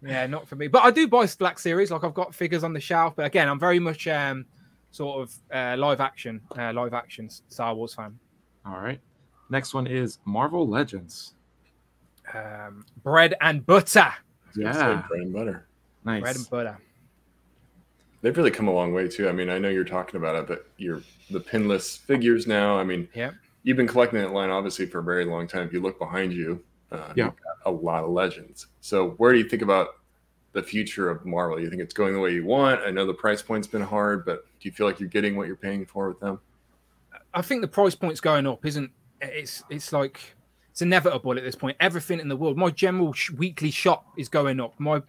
Yeah, not for me. But I do buy Black Series. Like, I've got figures on the shelf. But again, I'm very much sort of live action Star Wars fan. All right. Next one is Marvel Legends. Bread and butter. Yeah, bread and butter. Nice. Bread and butter. They've really come a long way too. I mean, I know you're talking about it, but you're the pinless figures now. I mean, you've been collecting that line obviously for a very long time. If you look behind you, you've got a lot of legends. So where do you think about the future of Marvel? You think it's going the way you want? I know the price point's been hard, but do you feel like you're getting what you're paying for with them? I think the price point's going up, isn't it? It's like, it's inevitable at this point. Everything in the world, my general weekly shop is going up. My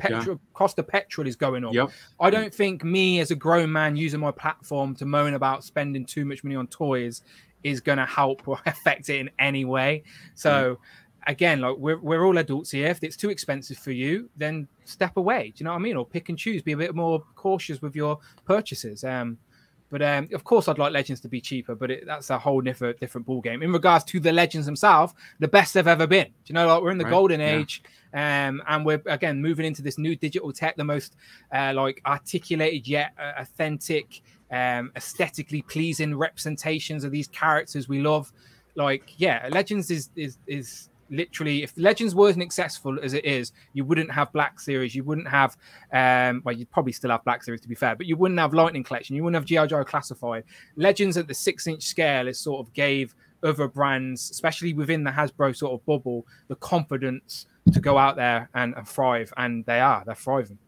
cost of petrol is going up. I don't think me as a grown man using my platform to moan about spending too much money on toys is going to help or affect it in any way. So again, like, we're all adults here. If it's too expensive for you, then step away. Do you know what I mean? Or pick and choose. Be a bit more cautious with your purchases. But of course, I'd like Legends to be cheaper, but that's a whole different ball game. In regards to the Legends themselves, the best they've ever been. Do you know, like, we're in the golden age, and we're again moving into this new digital tech, the most like articulated yet authentic, aesthetically pleasing representations of these characters we love. Like, Legends is literally, if Legends wasn't successful as it is, you wouldn't have Black Series, you wouldn't have well, you'd probably still have Black Series, to be fair, but you wouldn't have Lightning Collection, you wouldn't have G.I. Joe Classified. Legends at the 6-inch scale is sort of gave other brands, especially within the Hasbro sort of bubble, the confidence to go out there and thrive, and they're thriving.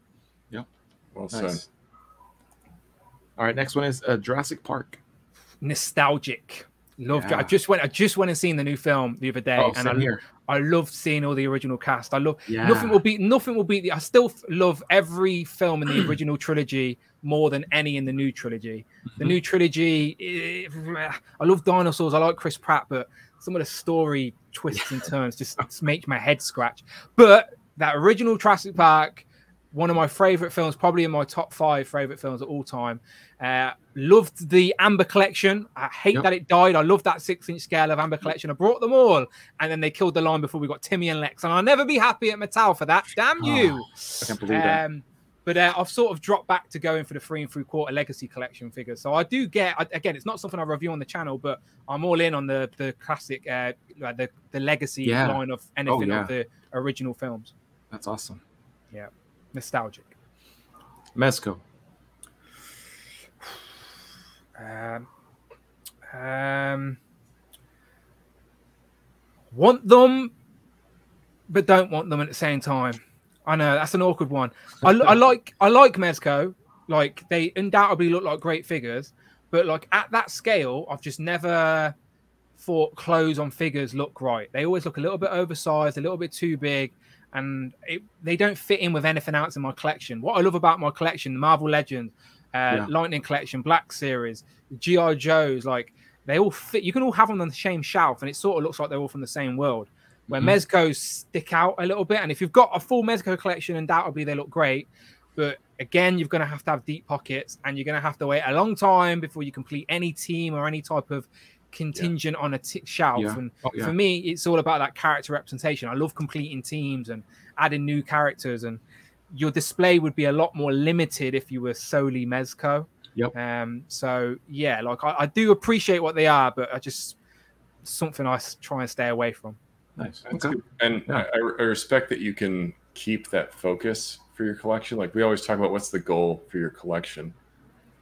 Well said. All right, next one is Jurassic Park. Nostalgic. I just went and seen the new film the other day, and I loved seeing all the original cast. I love nothing will beat the. I still love every film in the original trilogy more than any in the new trilogy. The new trilogy, I love dinosaurs. I like Chris Pratt, but some of the story twists and turns just make my head scratch. But that original Jurassic Park, one of my favorite films, probably in my top 5 favorite films of all time. Loved the Amber Collection. I hate that it died. I loved that 6-inch scale of Amber Collection. I brought them all, and then they killed the line before we got Timmy and Lex. And I'll never be happy at Mattel for that. Damn you! I can't believe that. But I've sort of dropped back to going for the 3 3/4 Legacy Collection figures. So I do again, it's not something I review on the channel, but I'm all in on the classic, the Legacy line of anything of the original films. That's awesome. Yeah, nostalgic. Mezco. Want them, but don't want them at the same time. I know that's an awkward one. I like Mezco. Like, they undoubtedly look like great figures, but like at that scale, I've just never thought clothes on figures look right. They always look a little bit oversized, a little bit too big, and they don't fit in with anything else in my collection. What I love about my collection, the Marvel Legends, Lightning Collection, Black Series, G.I. Joes, like, they all fit. You can all have them on the same shelf, and it sort of looks like they're all from the same world. Where Mezcos stick out a little bit, and if you've got a full Mezco collection, undoubtedly they look great. But again, you're going to have deep pockets, and you're going to have to wait a long time before you complete any team or any type of contingent on a shelf. And for me, it's all about that character representation. I love completing teams and adding new characters, and your display would be a lot more limited if you were solely Mezco. So yeah, like, I do appreciate what they are, but something I try and stay away from. Nice. Okay. And I respect that you can keep that focus for your collection. Like, we always talk about what's the goal for your collection,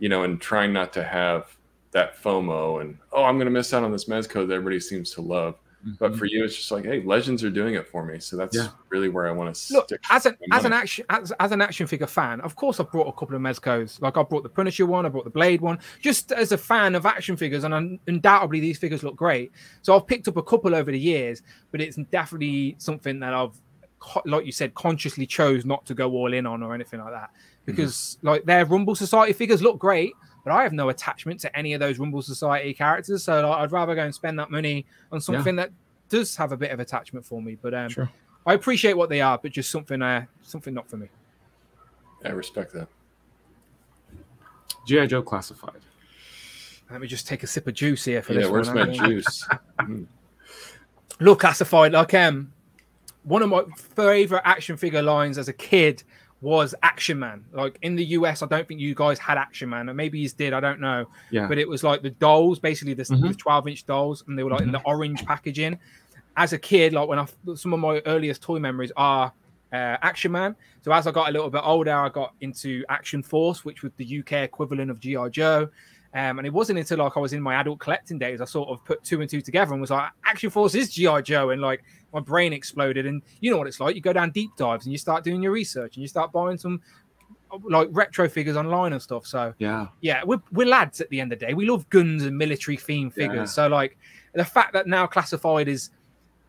you know, and trying not to have that FOMO and, I'm going to miss out on this Mezco that everybody seems to love. But for you, it's just like, hey, Legends are doing it for me. So that's really where I want to look. stick. As an action figure fan, of course, I've brought a couple of Mezcos. Like I brought the Punisher one, I brought the Blade one, just as a fan of action figures, and undoubtedly these figures look great. So I've picked up a couple over the years, but it's definitely something that I've, like you said, consciously chose not to go all in on or anything like that, because like their Rumble Society figures look great, but I have no attachment to any of those Rumble Society characters. So like, I'd rather go and spend that money on something that does have a bit of attachment for me. But I appreciate what they are, but just something not for me. I respect that. G.I. Joe Classified. Let me just take a sip of juice here for this where's one. my juice? Look, Classified, like one of my favorite action figure lines as a kid was Action Man. Like in the US, I don't think you guys had Action Man, or maybe you did, I don't know. Yeah. But it was like the dolls, basically the 12-inch dolls, and they were like in the orange packaging. As a kid, like some of my earliest toy memories are Action Man. So as I got a little bit older, I got into Action Force, which was the UK equivalent of G.I. Joe. And it wasn't until like I was in my adult collecting days, I sort of put 2 and 2 together and was like, Action Force is G.I. Joe. And like my brain exploded. And you know what it's like. You go down deep dives and you start doing your research and you start buying some like retro figures online and stuff. So yeah, we're lads at the end of the day. We love guns and military themed figures. Yeah. So like the fact that now Classified is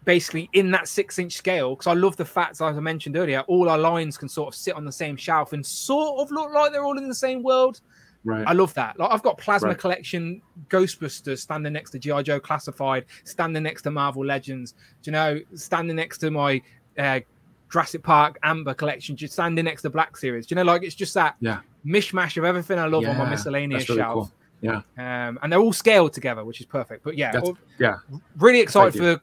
basically in that 6-inch scale, because I love the fact, as I mentioned earlier, all our lines can sort of sit on the same shelf and sort of look like they're all in the same world. Right. I love that. Like I've got Plasma Collection Ghostbusters standing next to G.I. Joe Classified, standing next to Marvel Legends, standing next to my Jurassic Park Amber Collection, just standing next to Black Series. Like it's just that mishmash of everything I love on my miscellaneous really shelf. Cool. Yeah. And they're all scaled together, which is perfect. But really excited for the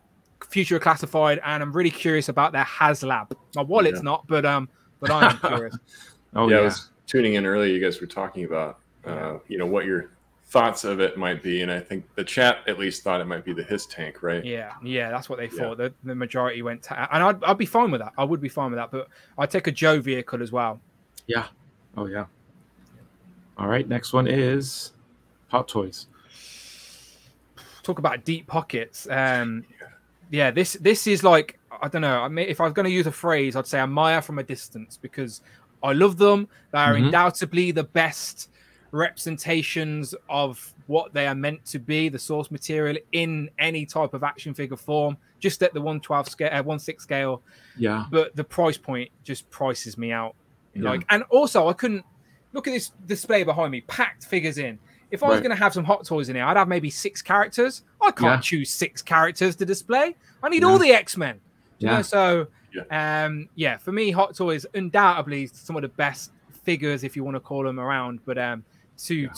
future of Classified, and I'm really curious about their HasLab. My wallet's not, but I am curious. I was tuning in earlier. You guys were talking about what your thoughts of it might be, and I think the chat at least thought it might be the Hiss tank, right? Yeah, that's what they thought. The majority went and I'd be fine with that. I would be fine with that, but I'd take a Joe vehicle as well. Yeah. Oh yeah. All right, next one is Hot Toys. Talk about deep pockets. This is like, I don't know. I mean, if I was going to use a phrase, I'd say admire from a distance, because I love them. They are undoubtedly the best representations of what they are meant to be, the source material in any type of action figure form, just at the 1/12 scale, 1/6 scale. Yeah. But the price point just prices me out. Yeah. And also I couldn't look at this display behind me, packed figures in. If I was going to have some Hot Toys in here, I'd have maybe 6 characters. I can't choose 6 characters to display. I need all the X-Men. So for me, Hot Toys undoubtedly some of the best figures, if you want to call them, around. But you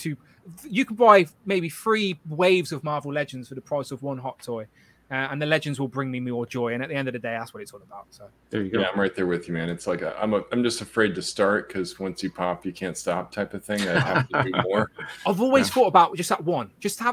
can buy maybe 3 waves of Marvel Legends for the price of 1 Hot Toy. And the Legends will bring me more joy. And at the end of the day, that's what it's all about. So there you go. Yeah, I'm right there with you, man. It's like I'm just afraid to start, because once you pop, you can't stop type of thing. I have to do more. I've always thought about just have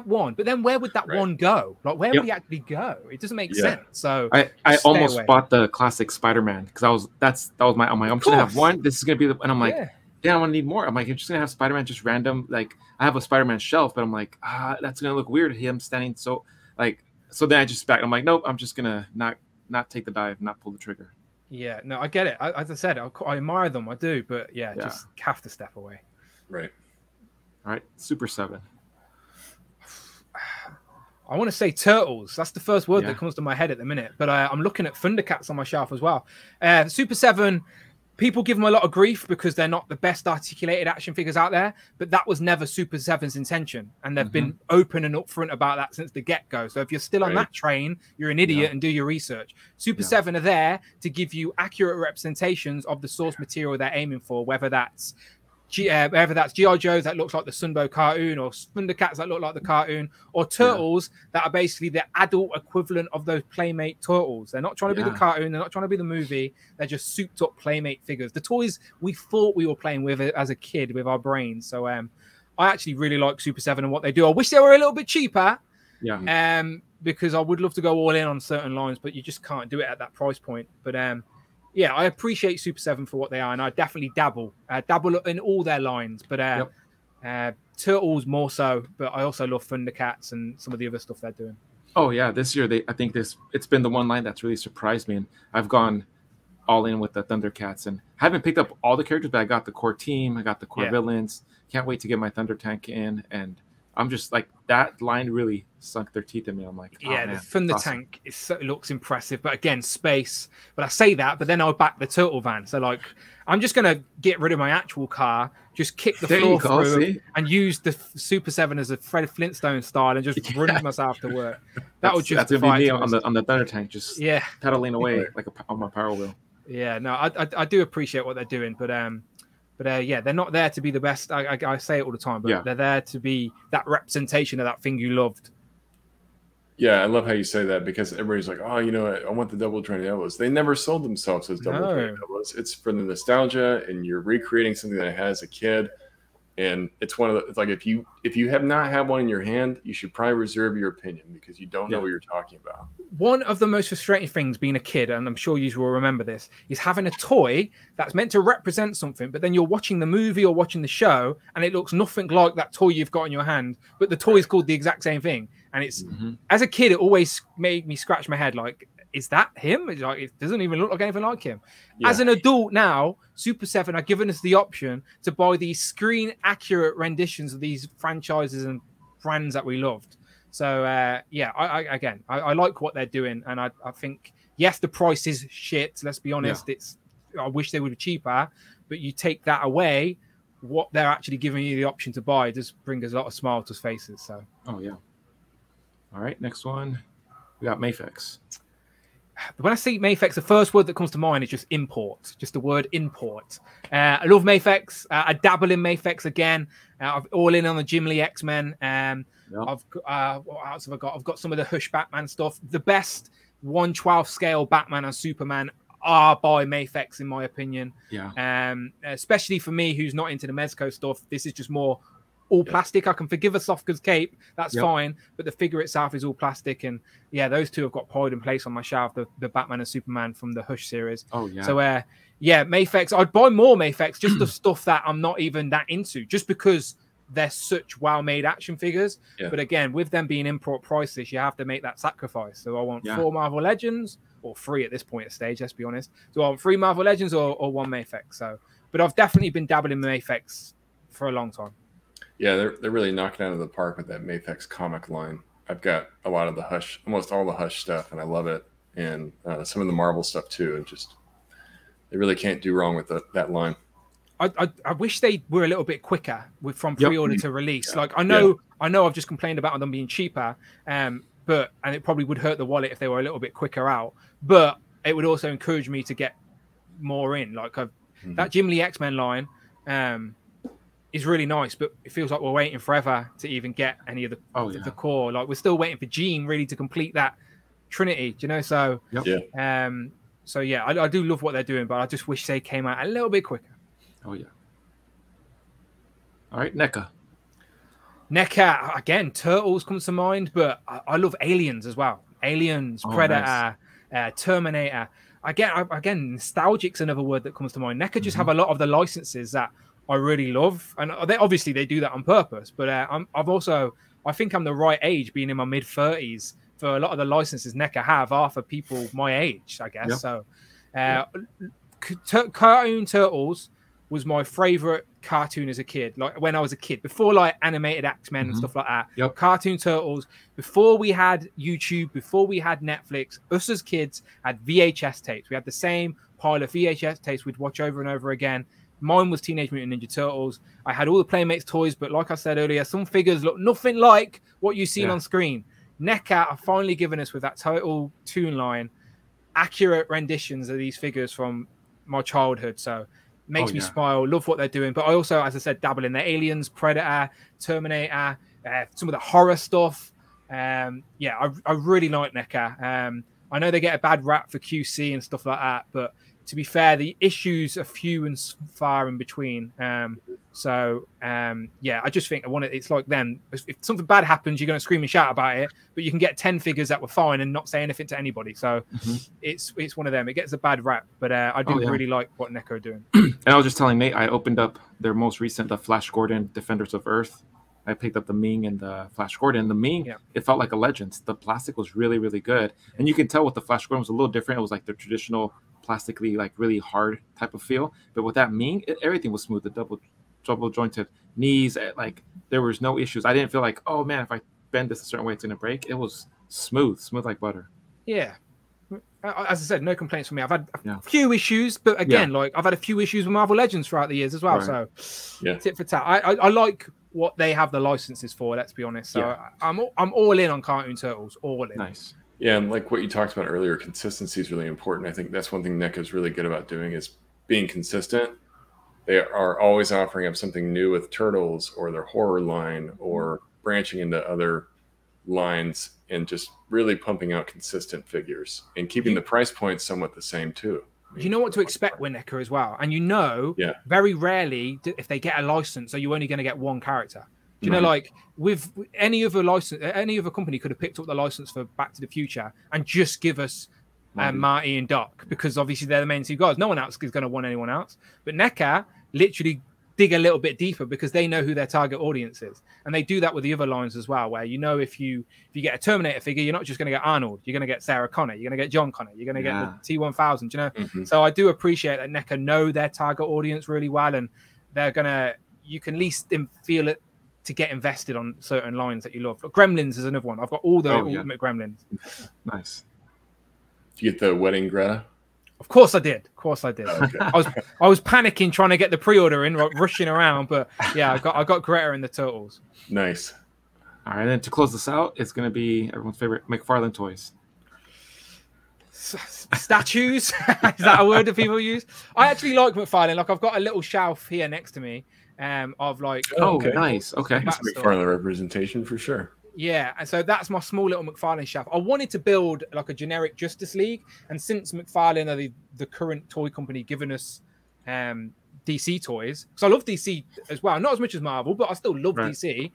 one. But then where would that one go? Like, where would he actually go? It doesn't make sense. So I almost bought the classic Spider-Man, because that was my. I'm like, I'm just gonna have one. This is gonna be and I'm like, yeah, I'm gonna need more. I'm like, I'm just gonna have Spider-Man just random. Like, I have a Spider-Man shelf, but I'm like, that's gonna look weird. Him standing so like. So then I just back. I'm like, nope. I'm just gonna not take the dive, not pull the trigger. Yeah, no, I get it. As I said, I admire them. I do, but just have to step away. Right. All right. Super 7. I want to say Turtles. That's the first word that comes to my head at the minute. But I'm looking at Thundercats on my shelf as well. Super 7. People give them a lot of grief because they're not the best articulated action figures out there, but that was never Super 7's intention. And they've been open and upfront about that since the get-go. So if you're still on that train, you're an idiot and do your research. Super 7 are there to give you accurate representations of the source material they're aiming for, whether that's G.I. Joe that looks like the Sunbow cartoon, or Thundercats that look like the cartoon, or Turtles that are basically the adult equivalent of those Playmate Turtles. They're not trying to be the cartoon. They're not trying to be the movie. They're just souped up Playmate figures. The toys we thought we were playing with as a kid with our brains. So I actually really like Super 7 and what they do. I wish they were a little bit cheaper. Yeah. Because I would love to go all in on certain lines, but you just can't do it at that price point. But I appreciate Super 7 for what they are, and I definitely dabble in all their lines, but Turtles more so. But I also love Thundercats and some of the other stuff they're doing. Oh yeah, this year I think it's been the one line that's really surprised me, and I've gone all in with the Thundercats, and I haven't picked up all the characters, but I got the core team, I got the core villains. Can't wait to get my Thunder Tank in, and I'm just like, that line really sunk their teeth in me. I'm like, oh, yeah, man, the Thunder Tank looks impressive, but again, space. But I say that, but then I'll back the Turtle Van. So like, I'm just gonna get rid of my actual car, just kick the floor through, and use the Super 7 as a Fred Flintstone style, and just run myself to work. That would just that's gonna be me on the Thunder Tank, just pedaling away like on my power wheel. Yeah, no, I do appreciate what they're doing, but yeah, they're not there to be the best. I say it all the time, but they're there to be that representation of that thing you loved. Yeah, I love how you say that, because everybody's like, oh, you know, I want the double trained Elbows. They never sold themselves as double trained Elbows. It's for the nostalgia, and you're recreating something that I had as a kid. And it's one of the, it's like, if you have not had one in your hand, you should probably reserve your opinion, because you don't know what you're talking about. One of the most frustrating things being a kid, and I'm sure you will remember this, is having a toy that's meant to represent something, but then you're watching the movie or watching the show, and it looks nothing like that toy you've got in your hand, but the toy is called the exact same thing. And it's, as a kid, it always made me scratch my head, like, is that him? It's like, it doesn't even look like anything like him. As an adult now, Super 7 are giving us the option to buy these screen-accurate renditions of these franchises and brands that we loved. So, I like what they're doing. And I think, yes, the price is shit. Let's be honest. I wish they would be cheaper. But you take that away, what they're actually giving you the option to buy does bring us a lot of smiles to faces. So. Oh, yeah. All right, next one. We got Mafex. When I see Mafex, the first word that comes to mind is just import, just the word import. I love Mafex. I dabble in Mafex again. I'm all in on the Jim Lee X-Men. What else have I got? I've got some of the Hush Batman stuff. The best 1/12 scale Batman and Superman are by Mafex, in my opinion. Yeah. Especially for me, who's not into the Mezco stuff. This is just more all plastic. I can forgive a Sofka's cape, that's fine, but the figure itself is all plastic. And yeah, those two have got pride and place on my shelf, the Batman and Superman from the Hush series. Oh yeah. So Mafex, I'd buy more Mafex, just the stuff that I'm not even that into, just because they're such well-made action figures. But again, with them being import priceless, you have to make that sacrifice. So I want 4 Marvel Legends, or 3 at this point of stage, let's be honest. So I want 3 Marvel Legends or 1 Mafex. So, but I've definitely been dabbling in Mafex for a long time. Yeah, they're really knocking out of the park with that Mafex comic line. I've got a lot of the Hush, almost all the Hush stuff, and I love it. And some of the Marvel stuff too. And just, they really can't do wrong with that line. I wish they were a little bit quicker from pre-order to release. Like I know I've just complained about them being cheaper, and it probably would hurt the wallet if they were a little bit quicker out. But it would also encourage me to get more in. Like that Jim Lee X-Men line. Is really nice, but it feels like we're waiting forever to even get any of the core. Like we're still waiting for Jean really to complete that Trinity, you know? So, I do love what they're doing, but I just wish they came out a little bit quicker. Oh yeah. All right, NECA. NECA, again, Turtles comes to mind, but I love Aliens as well. Aliens, Predator, nice. Terminator. Again, nostalgic's another word that comes to mind. NECA just have a lot of the licenses that I really love, and they do that on purpose. But I think I'm the right age, being in my mid-30s, for a lot of the licenses NECA are for people my age, I guess. So, Cartoon Turtles was my favorite cartoon as a kid. Like when I was a kid, before like animated X-Men and stuff like that. Cartoon Turtles. Before we had YouTube, before we had Netflix, us as kids had VHS tapes. We had the same pile of VHS tapes we'd watch over and over again. Mine was Teenage Mutant Ninja Turtles. I had all the Playmates toys, but like I said earlier, some figures look nothing like what you've seen on screen. NECA are finally giving us, with that total toon line, accurate renditions of these figures from my childhood. So makes me smile. Love what they're doing. But I also, as I said, dabble in the Aliens, Predator, Terminator, some of the horror stuff. I really like NECA. I know they get a bad rap for QC and stuff like that, but to be fair, the issues are few and far in between. I just think it's like them. If something bad happens, you're going to scream and shout about it, but you can get 10 figures that were fine and not say anything to anybody. So it's one of them. It gets a bad rap, but I do really like what NECA are doing. And I was just telling Nate, I opened up their most recent, the Flash Gordon Defenders of Earth I picked up the Ming and the Flash Gordon. The Ming, it felt like a Legends. The plastic was really, really good. And you can tell with the Flash Gordon was a little different. It was like the traditional plastically, like really hard type of feel. But with that Ming, everything was smooth. The double jointed knees, like there was no issues. I didn't feel like, oh man, if I bend this a certain way, it's going to break. It was smooth like butter. Yeah. As I said, no complaints from me. I've had a few issues, but again, like I've had a few issues with Marvel Legends throughout the years as well. Right. So tit for tat. I like what they have the licenses for. Let's be honest. So I'm all in on Cartoon Turtles. All in. Nice. Yeah, and like what you talked about earlier, consistency is really important. I think that's one thing NECA is really good about doing is being consistent. They are always offering up something new with Turtles or their horror line or branching into other lines and just really pumping out consistent figures and keeping the price points somewhat the same too. You know what to expect with NECA as well, and very rarely if they get a license, are you only going to get one character. Do you know, like with any other license, any other company could have picked up the license for Back to the Future and just give us Marty and Doc, because obviously they're the main two guys. No one else is going to want anyone else. But NECA literally dig a little bit deeper because they know who their target audience is, and they do that with the other lines as well. Where if you get a Terminator figure, you're not just going to get Arnold. You're going to get Sarah Connor. You're going to get John Connor. You're going to get the T1000. You know, so I do appreciate that NECA know their target audience really well, and you can at least feel it to get invested on certain lines that you love. Look, Gremlins is another one. I've got all the Ultimate Gremlins. Nice. Did you get the Wedding Greta? Of course I did. Okay. I was panicking trying to get the pre-order in, rushing around, but yeah, I got Greta and the Turtles. Nice. All right, and then to close this out, it's going to be everyone's favorite McFarlane toys. Statues? Is that a word that people use? I actually like McFarlane. Like I've got a little shelf here next to me. Of like nice. Okay. That's McFarlane representation for sure. Yeah, and so that's my small little McFarlane shelf. I wanted to build like a generic Justice League, and since McFarlane are the current toy company giving us DC toys, because I love DC as well, not as much as Marvel, but I still love DC.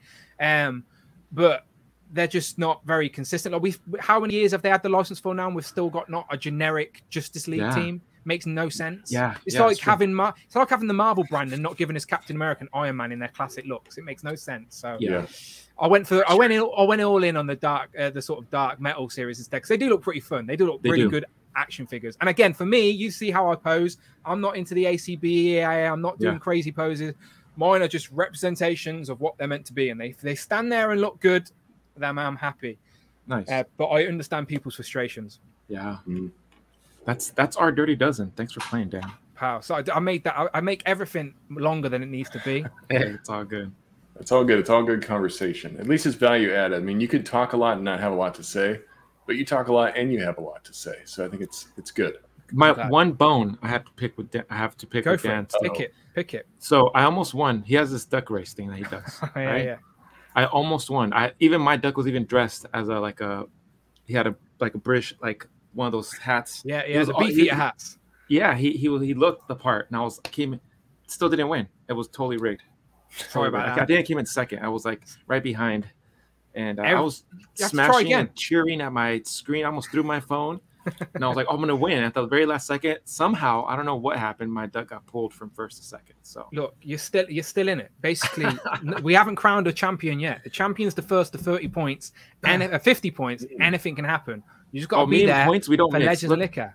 But they're just not very consistent. Like how many years have they had the license for now? And we've still got not a generic Justice League team. Makes no sense. It's like having the Marvel brand and not giving us Captain America and Iron Man in their classic looks. It makes no sense. So I went all in on the sort of dark metal series instead, because they do look pretty fun. They do look really good action figures. And again, for me, you see how I pose. I'm not into the ACB. I'm not doing crazy poses. Mine are just representations of what they're meant to be, and they stand there and look good. Then I'm happy. Nice. But I understand people's frustrations. Yeah. That's our Dirty Dozen. Thanks for playing, Dan. Wow. So I made that. I make everything longer than it needs to be. Hey, it's all good. It's all good. It's all good conversation. At least it's value added. I mean, you could talk a lot and not have a lot to say, but you talk a lot and you have a lot to say. So I think it's good. My one bone I have to pick with Dan. I have to pick with Dan. Pick it. So I almost won. He has this duck race thing that he does. Yeah. I almost won. Even my duck was even dressed as he had a British one of those hats. Yeah, the beefeater hats. Yeah, he looked the part, and still didn't win. It was totally rigged. Sorry about that. I didn't come in second. I was right behind, and I was smashing and cheering at my screen. I almost threw my phone, and I was like, "Oh, I'm gonna win!" At the very last second, somehow I don't know what happened. My duck got pulled from first to second. So look, you're still in it. Basically, we haven't crowned a champion yet. The champion's the first to 30 points and 50 points. Anything can happen. You just got to be there. Points, we don't for mix. Legends of Liquor.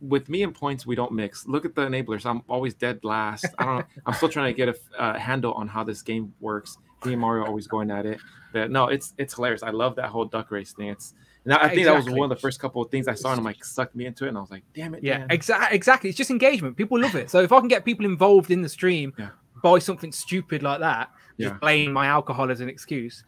With me and points, we don't mix. Look at the enablers. I'm always dead last. I don't know. I'm still trying to get a handle on how this game works. Me and Mario are always going at it. But no, it's hilarious. I love that whole duck race thing. I think that was one of the first couple of things I saw, and I'm sucked me into it, and I was like, damn it. Yeah, exactly. It's just engagement. People love it. So if I can get people involved in the stream by something stupid like that, just blame my alcohol as an excuse.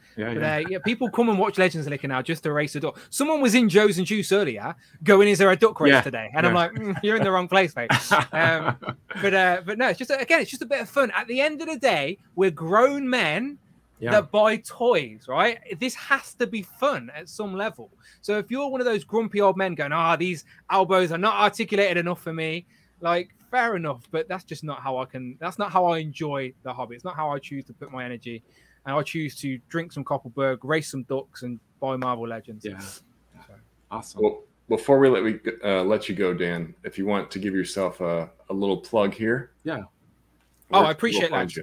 People come and watch Legends of Liquor now just to race a duck. Someone was in Joe's and Juice earlier going, is there a duck race today? And I'm like, you're in the wrong place, mate. But no, it's just a bit of fun. At the end of the day, we're grown men that buy toys, right? This has to be fun at some level. So if you're one of those grumpy old men going, these elbows are not articulated enough for me, fair enough, but that's just not how that's not how I enjoy the hobby. It's not how I choose to put my energy. And I choose to drink some Koppelberg, race some ducks, and buy Marvel Legends. Yeah. Awesome. Well, before we let you go, Dan, if you want to give yourself a little plug here. Yeah. I appreciate that.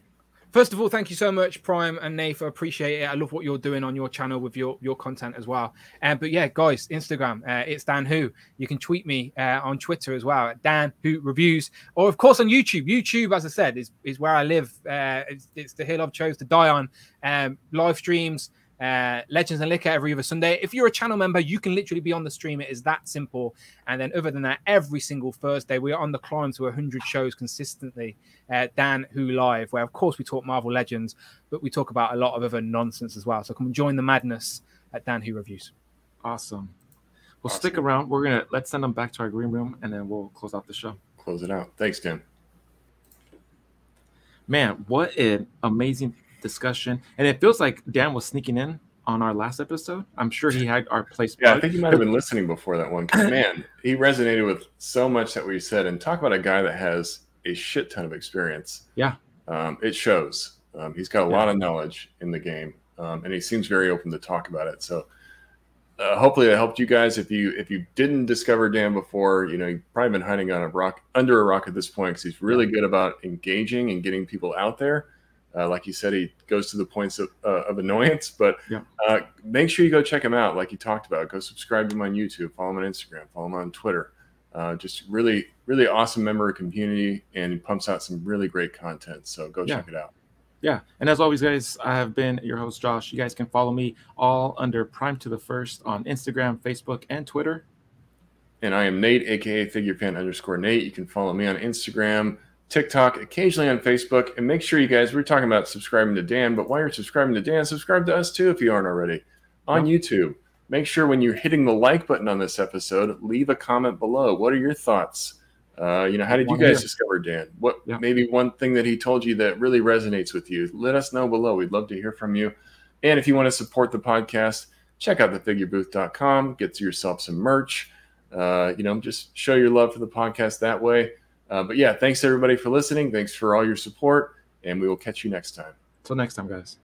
First of all, thank you so much, Prime and Nath. I appreciate it. I love what you're doing on your channel with your content as well. But yeah, guys, Instagram, it's Dan Who. You can tweet me on Twitter as well at Dan Who Reviews, or of course on YouTube. YouTube, as I said, is where I live. It's the hill I've chose to die on. Live streams, Legends and Liquor every other Sunday. If you're a channel member, you can literally be on the stream. It is that simple. And then other than that, every single Thursday, we are on the climb to 100 shows consistently. Dan Who Live, where of course we talk Marvel Legends, but we talk about a lot of other nonsense as well. So come and join the madness at Dan Who Reviews. Awesome. Well, stick around. Let's send them back to our green room, and then we'll close out the show. Close it out. Thanks, Dan. Man, what an amazing discussion. And it feels like Dan was sneaking in on our last episode. I'm sure he had our place. Yeah, I think he might have been listening before that one. Man, he resonated with so much that we said. And talk about a guy that has a shit ton of experience. Yeah. It shows. He's got a lot of knowledge in the game. And he seems very open to talk about it. So hopefully that helped you guys. If you didn't discover Dan before, you've probably been hiding on under a rock at this point, because he's really good about engaging and getting people out there. Like you said, he goes to the points of annoyance, but make sure you go check him out. Like you talked about, go subscribe to him on YouTube, follow him on Instagram, follow him on Twitter. Just really, really awesome member of the community, and he pumps out some really great content. So go check it out. Yeah. And as always, guys, I have been your host, Josh. You guys can follow me all under Prime to the First on Instagram, Facebook, and Twitter. And I am Nate, aka FigureFan_Nate. You can follow me on Instagram, TikTok, occasionally on Facebook. And make sure you guys, we're talking about subscribing to Dan, but while you're subscribing to Dan, subscribe to us too if you aren't already on YouTube. Make sure when you're hitting the like button on this episode, leave a comment below. What are your thoughts? How did you guys discover Dan? What maybe one thing that he told you that really resonates with you? Let us know below. We'd love to hear from you. And if you want to support the podcast, check out thefigurebooth.com. Get yourself some merch. Just show your love for the podcast that way. But yeah, thanks everybody for listening. Thanks for all your support, and we will catch you next time. Till next time, guys.